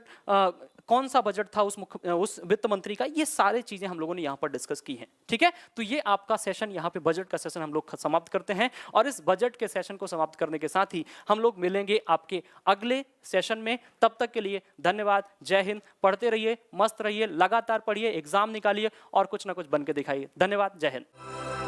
कौन सा बजट था उस वित्त मंत्री का, ये सारी चीजें हम लोगों ने यहाँ पर डिस्कस की हैं। ठीक है, तो ये आपका सेशन, यहाँ पे बजट का सेशन हम लोग समाप्त करते हैं, और इस बजट के सेशन को समाप्त करने के साथ ही हम लोग मिलेंगे आपके अगले सेशन में। तब तक के लिए धन्यवाद, जय हिंद। पढ़ते रहिए, मस्त रहिए, लगातार पढ़िए, एग्जाम निकालिए और कुछ ना कुछ बन के दिखाइए। धन्यवाद, जय हिंद।